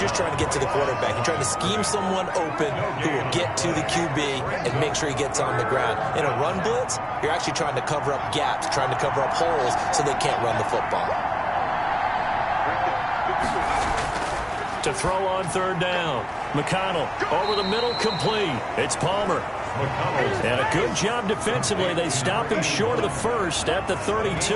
just trying to get to the quarterback. You're trying to scheme someone open who will get to the QB and make sure he gets on the ground. In a run blitz, you're actually trying to cover up gaps, trying to cover up holes so they can't run the football. To throw on third down. McConnell over the middle, complete. It's Palmer. And a good job defensively. They stop him short of the first at the 32.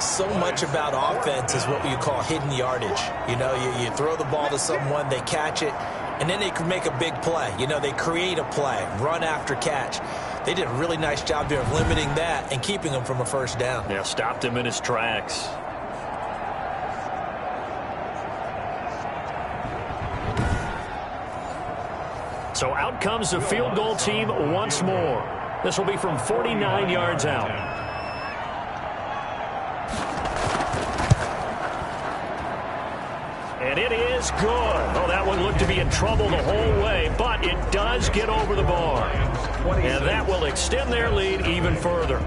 So much about offense is what you call hidden yardage. You know, you throw the ball to someone, they catch it, and then they can make a big play. You know, they create a play, run after catch. They did a really nice job there of limiting that and keeping him from a first down. Yeah, stopped him in his tracks. So out comes the field goal team once more. This will be from 49 yards out. And it is good. Oh, that one looked to be in trouble the whole way, but it does get over the bar. And that will extend their lead even further.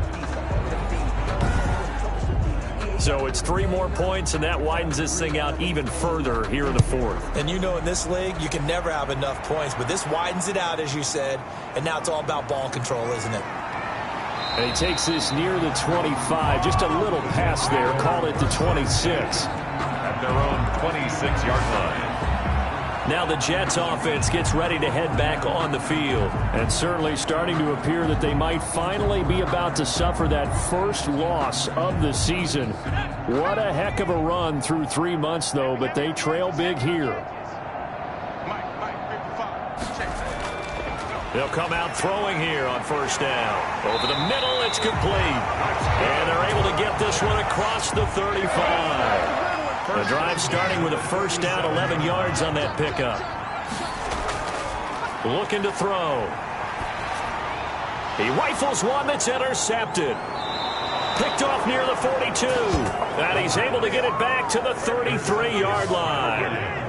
So it's 3 more points, and that widens this thing out even further here in the fourth. And you know, in this league, you can never have enough points, but this widens it out, as you said, and now it's all about ball control, isn't it? And he takes this near the 25, just a little pass there, call it the 26. At their own 26-yard line. Now the Jets offense gets ready to head back on the field. And certainly starting to appear that they might finally be about to suffer that first loss of the season. What a heck of a run through 3 months, though, but they trail big here. They'll come out throwing here on first down. Over the middle, it's complete. And they're able to get this one across the 35. The drive starting with a first down, 11 yards on that pickup. Looking to throw. He rifles one that's intercepted. Picked off near the 42. And he's able to get it back to the 33-yard line.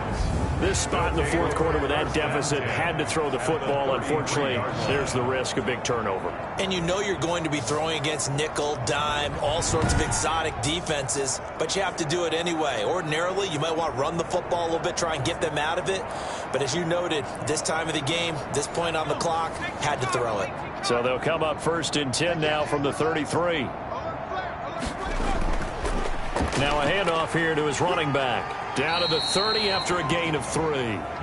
This spot in the fourth quarter with that deficit, had to throw the football. Unfortunately, there's the risk of big turnover. And you know you're going to be throwing against nickel, dime, all sorts of exotic defenses, but you have to do it anyway. Ordinarily, you might want to run the football a little bit, try and get them out of it. But as you noted, this time of the game, this point on the clock, had to throw it. So they'll come up 1st and 10 now from the 33. Now a handoff here to his running back. Down to the 30 after a gain of 3.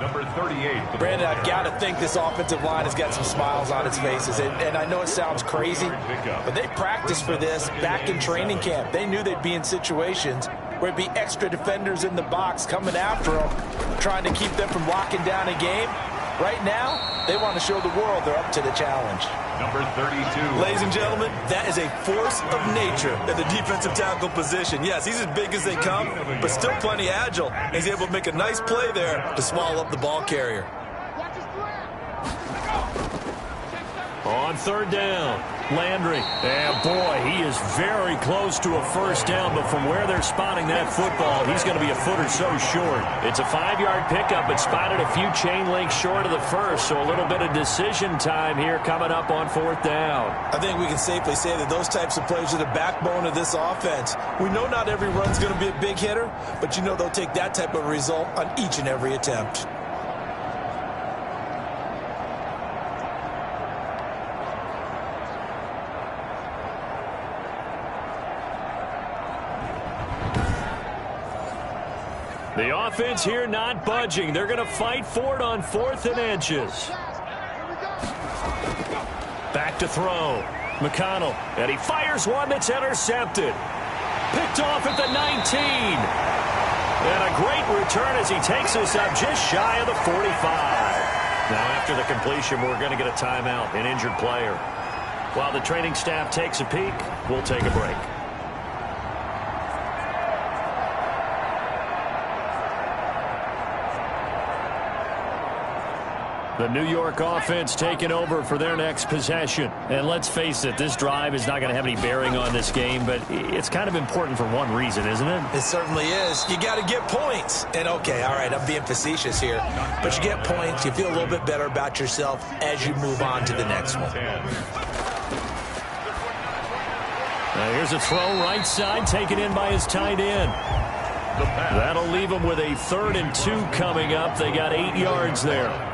Number 38. Brandon, I've got to think this offensive line has got some smiles on its faces. And I know it sounds crazy, but they practiced for this back in training camp. They knew they'd be in situations where it'd be extra defenders in the box coming after them, trying to keep them from locking down a game. Right now, they want to show the world they're up to the challenge. Number 32. Ladies and gentlemen, that is a force of nature at the defensive tackle position. Yes, he's as big as they come, but still plenty agile. He's able to make a nice play there to swallow up the ball carrier. On 3rd down, Landry. And boy, he is very close to a first down, but from where they're spotting that football, he's going to be a foot or so short. It's a 5-yard pickup, but spotted a few chain links short of the first, so a little bit of decision time here coming up on 4th down. I think we can safely say that those types of plays are the backbone of this offense. We know not every run's going to be a big hitter, but you know they'll take that type of result on each and every attempt. The offense here not budging. They're going to fight for it on 4th and inches. Back to throw. McConnell. And he fires one that's intercepted. Picked off at the 19. And a great return as he takes us up just shy of the 45. Now after the completion, we're going to get a timeout, an injured player. While the training staff takes a peek, we'll take a break. The New York offense taking over for their next possession. And let's face it, this drive is not going to have any bearing on this game, but it's kind of important for one reason, isn't it? It certainly is. You got to get points. And okay, all right, I'm being facetious here, but you get points, you feel a little bit better about yourself as you move on to the next one. Now here's a throw right side, taken in by his tight end. That'll leave them with a 3rd and 2 coming up. They got 8 yards there.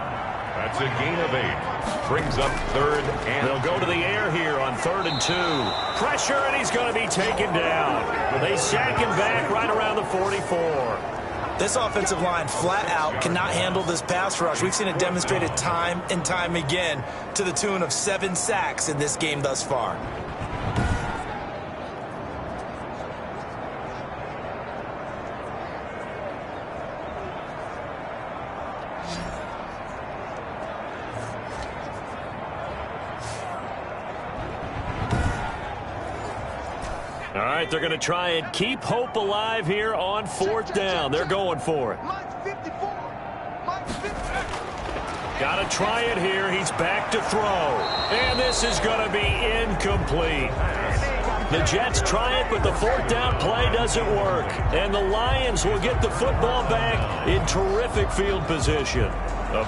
That's a gain of 8. Brings up 3rd and... They'll go to the air here on 3rd and 2. Pressure, and he's going to be taken down. They sack him back right around the 44. This offensive line flat out cannot handle this pass rush. We've seen it demonstrated time and time again to the tune of 7 sacks in this game thus far. All right, they're going to try and keep hope alive here on 4th down. They're going for it. Got to try it here. He's back to throw. And this is going to be incomplete. The Jets try it, but the 4th down play doesn't work. And the Lions will get the football back in terrific field position.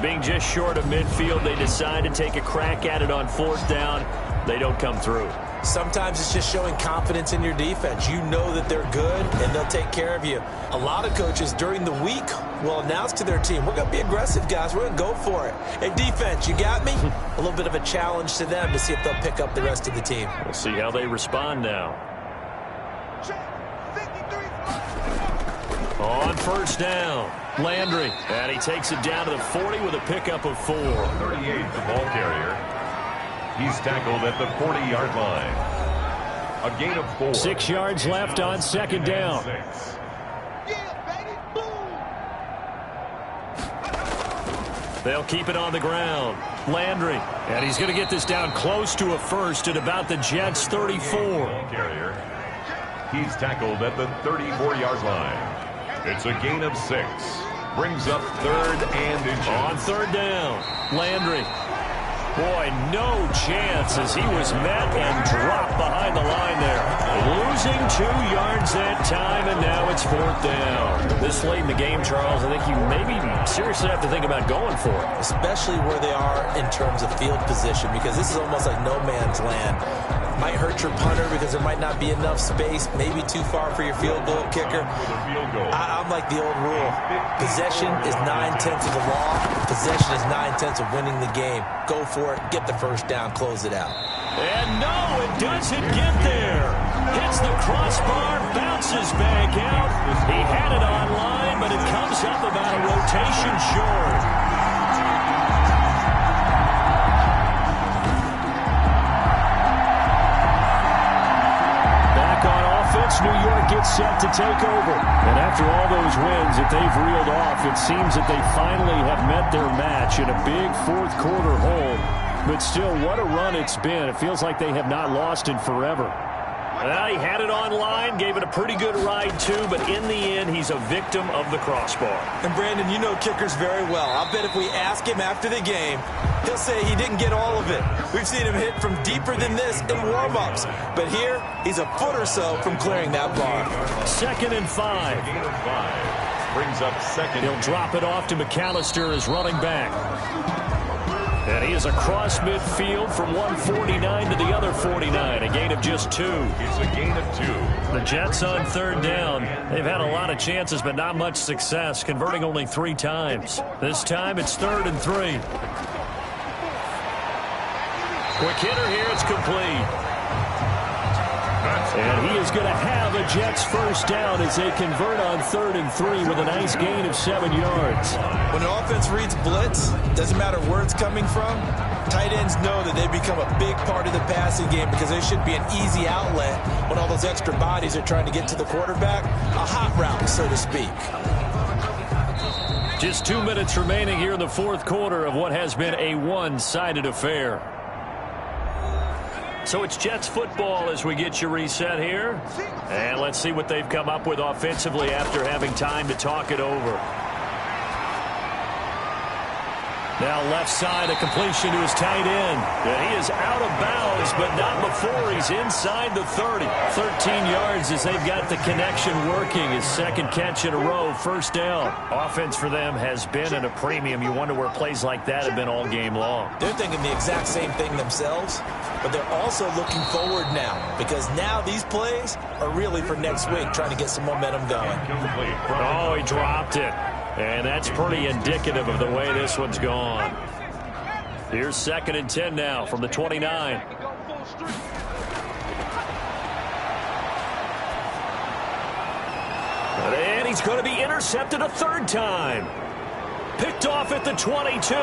Being just short of midfield, they decide to take a crack at it on 4th down. They don't come through. Sometimes it's just showing confidence in your defense. You know that they're good, and they'll take care of you. A lot of coaches during the week will announce to their team, we're going to be aggressive, guys. We're going to go for it. Hey, defense, you got me? A little bit of a challenge to them to see if they'll pick up the rest of the team. We'll see how they respond now. On 1st down, Landry. And he takes it down to the 40 with a pickup of 4. 38, the ball carrier. He's tackled at the 40-yard line. A gain of 4. 6 yards left on 2nd down. They'll keep it on the ground. Landry. And he's going to get this down close to a first at about the Jets' 34. Carrier. He's tackled at the 34-yard line. It's a gain of 6. Brings up 3rd and inches. On 3rd down, Landry. Boy, no chance as he was met and dropped behind the line there. Losing 2 yards that time, and now it's 4th down. This late in the game, Charles, I think you maybe seriously have to think about going for it. Especially where they are in terms of field position, because this is almost like no man's land. Might hurt your punter because there might not be enough space, maybe too far for your field goal kicker. I'm like the old rule. Possession is 9/10 of the law. Possession is 9/10 of winning the game. Go for it, get the first down, close it out. And no, it doesn't get there. Hits the crossbar, bounces back out. He had it online, but it comes up about a rotation short. New York gets set to take over. And after all those wins that they've reeled off, it seems that they finally have met their match in a big fourth quarter hole. But still, what a run it's been. It feels like they have not lost in forever. Well, he had it online, gave it a pretty good ride, too, but in the end, he's a victim of the crossbar. And, Brandon, you know kickers very well. I'll bet if we ask him after the game, he'll say he didn't get all of it. We've seen him hit from deeper than this in warm-ups. But here, he's a foot or so from clearing that bar. 2nd and 5. Gain of 5. Brings up 2nd. He'll drop it off to McAllister as running back. And he is across midfield from 149 to the other 49, a gain of just 2. It's a gain of 2. The Jets on 3rd down. They've had a lot of chances, but not much success, converting only 3 times. This time it's 3rd and 3. Quick hitter here, it's complete. And he is going to have a Jets first down as they convert on 3rd and 3 with a nice gain of 7 yards. When an offense reads blitz, doesn't matter where it's coming from, tight ends know that they become a big part of the passing game because there should be an easy outlet when all those extra bodies are trying to get to the quarterback. A hot route, so to speak. Just 2 minutes remaining here in the fourth quarter of what has been a one-sided affair. So it's Jets football as we get you reset here. And let's see what they've come up with offensively after having time to talk it over. Now left side, a completion to his tight end. And he is out of bounds, but not before he's inside the 30. 13 yards as they've got the connection working. His 2nd catch in a row, first down. Offense for them has been at a premium. You wonder where plays like that have been all game long. They're thinking the exact same thing themselves, but they're also looking forward now because now these plays are really for next week, trying to get some momentum going. Oh, he dropped it. And that's pretty indicative of the way this one's gone. Here's 2nd and 10 now from the 29. And he's going to be intercepted a 3rd time. Picked off at the 22.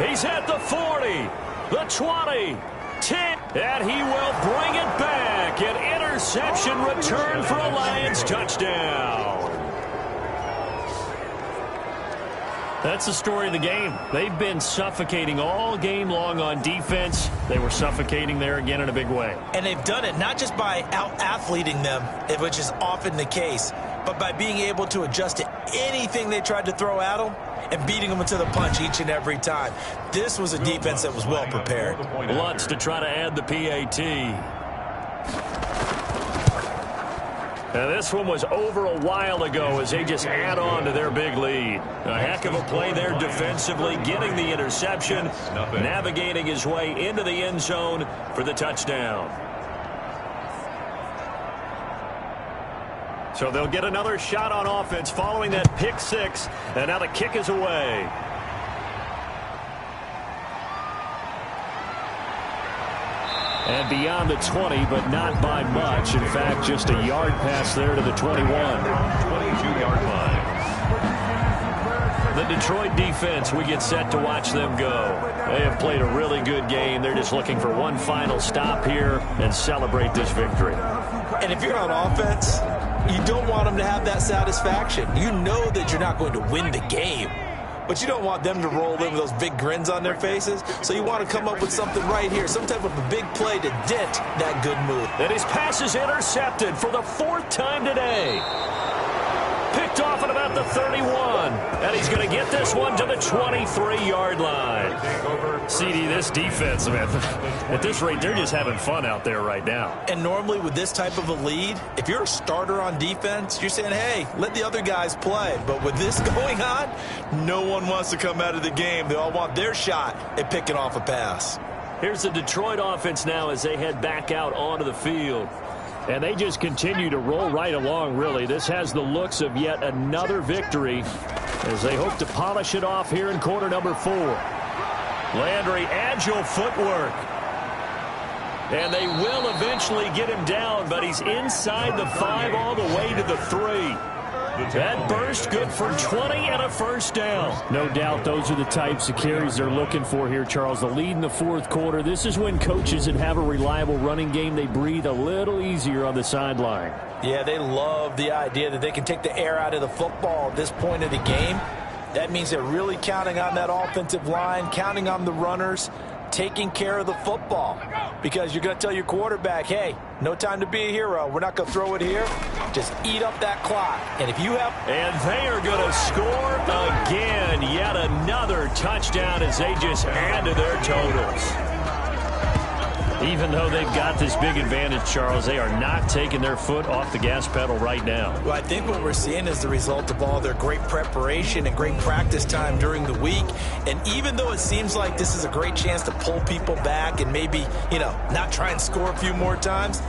He's at the 40, the 20, 10, and he will bring it back. An interception return for a Lions touchdown. That's the story of the game. They've been suffocating all game long on defense. They were suffocating there again in a big way. And they've done it not just by out-athleting them, which is often the case, but by being able to adjust to anything they tried to throw at them and beating them into the punch each and every time. This was a defense that was well prepared. Lutz to try to add the PAT. Now this one was over a while ago as they just add on to their big lead. A heck of a play there defensively, getting the interception, navigating his way into the end zone for the touchdown. So they'll get another shot on offense following that pick 6, and now the kick is away. And beyond the 20, but not by much. In fact, just a yard pass there to the 21. 22-yard line. The Detroit defense, we get set to watch them go. They have played a really good game. They're just looking for one final stop here and celebrate this victory. And if you're on offense, you don't want them to have that satisfaction. You know that you're not going to win the game, but you don't want them to roll in with those big grins on their faces. So you want to come up with something right here, some type of a big play to dent that good move. And his pass is intercepted for the 4th time today. picked off at about the 31. And he's going to get this one to the 23-yard line. CD, this defense, man, at this rate, they're just having fun out there right now. And normally with this type of a lead, if you're a starter on defense, you're saying, hey, let the other guys play. But with this going on, no one wants to come out of the game. They all want their shot at picking off a pass. Here's the Detroit offense now as they head back out onto the field. And they just continue to roll right along, really. This has the looks of yet another victory as they hope to polish it off here in quarter number 4. Landry, agile footwork. And they will eventually get him down, but he's inside the 5 all the way to the 3. That burst good for 20 and a first down. No doubt those are the types of carries they're looking for here, Charles. The lead in the fourth quarter. This is when coaches that have a reliable running game, they breathe a little easier on the sideline. Yeah, they love the idea that they can take the air out of the football at this point of the game. That means they're really counting on that offensive line, counting on the runners, taking care of the football. Because you're going to tell your quarterback, hey, no time to be a hero. We're not going to throw it here. Just eat up that clock. And if you have... And they are going to score again. Yet another touchdown as they just add to their totals. Even though they've got this big advantage, Charles, they are not taking their foot off the gas pedal right now. Well, I think what we're seeing is the result of all their great preparation and great practice time during the week. And even though it seems like this is a great chance to pull people back and maybe, not try and score a few more times,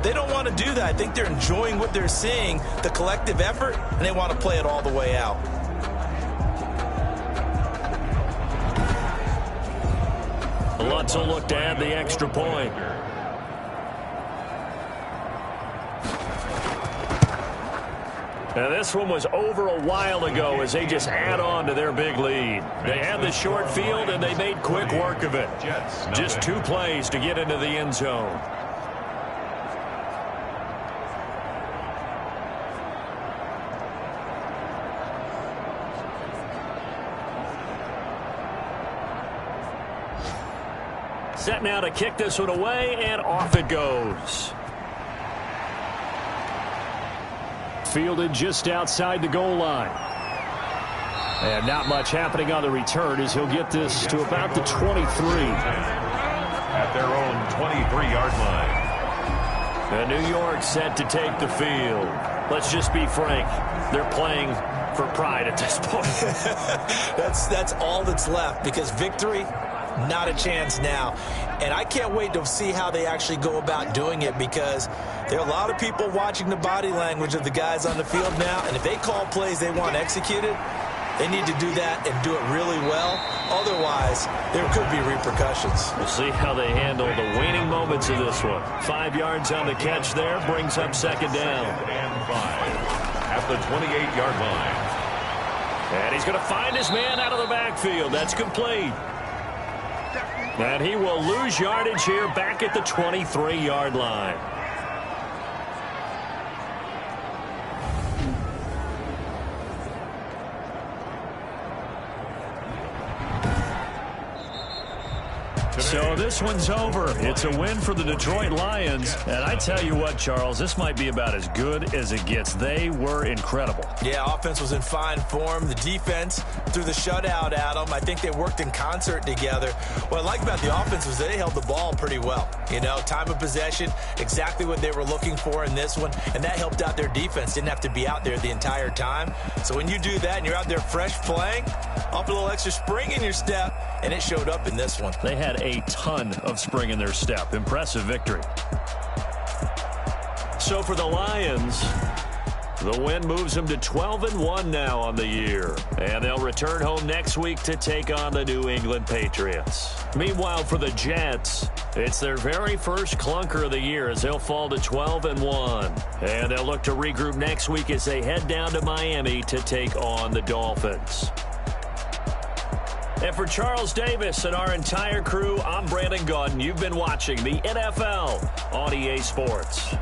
they don't want to do that. I think they're enjoying what they're seeing, the collective effort, and they want to play it all the way out. Lutz will look to add the extra point. Now this one was over a while ago as they just add on to their big lead. They had the short field and they made quick work of it. Just 2 plays to get into the end zone. Set now to kick this one away, and off it goes. Fielded just outside the goal line. And not much happening on the return as he'll get this to about the 23. At their own 23-yard line. And New York set to take the field. Let's just be frank. They're playing for pride at this point. That's all that's left, because victory, not a chance now. And I can't wait to see how they actually go about doing it, because there are a lot of people watching the body language of the guys on the field now. And if they call plays they want executed, they need to do that and do it really well. Otherwise, there could be repercussions. We'll see how they handle the waning moments of this one. 5 yards on the catch there, brings up second down. And 5 at the 28-yard line. And he's going to find his man out of the backfield. That's complete. And he will lose yardage here back at the 23-yard line. So this one's over. It's a win for the Detroit Lions. And I tell you what, Charles, this might be about as good as it gets. They were incredible. Yeah, offense was in fine form. The defense threw the shutout at them. I think they worked in concert together. What I like about the offense was they held the ball pretty well. Time of possession, exactly what they were looking for in this one. And that helped out their defense. Didn't have to be out there the entire time. So when you do that and you're out there fresh playing, up a little extra spring in your step, and it showed up in this one. They had a ton of spring in their step. Impressive victory. So for the Lions, the win moves them to 12-1 now on the year. And they'll return home next week to take on the New England Patriots. Meanwhile, for the Jets, it's their very first clunker of the year as they'll fall to 12-1. And they'll look to regroup next week as they head down to Miami to take on the Dolphins. And for Charles Davis and our entire crew, I'm Brandon Gaudin. You've been watching the NFL on EA Sports.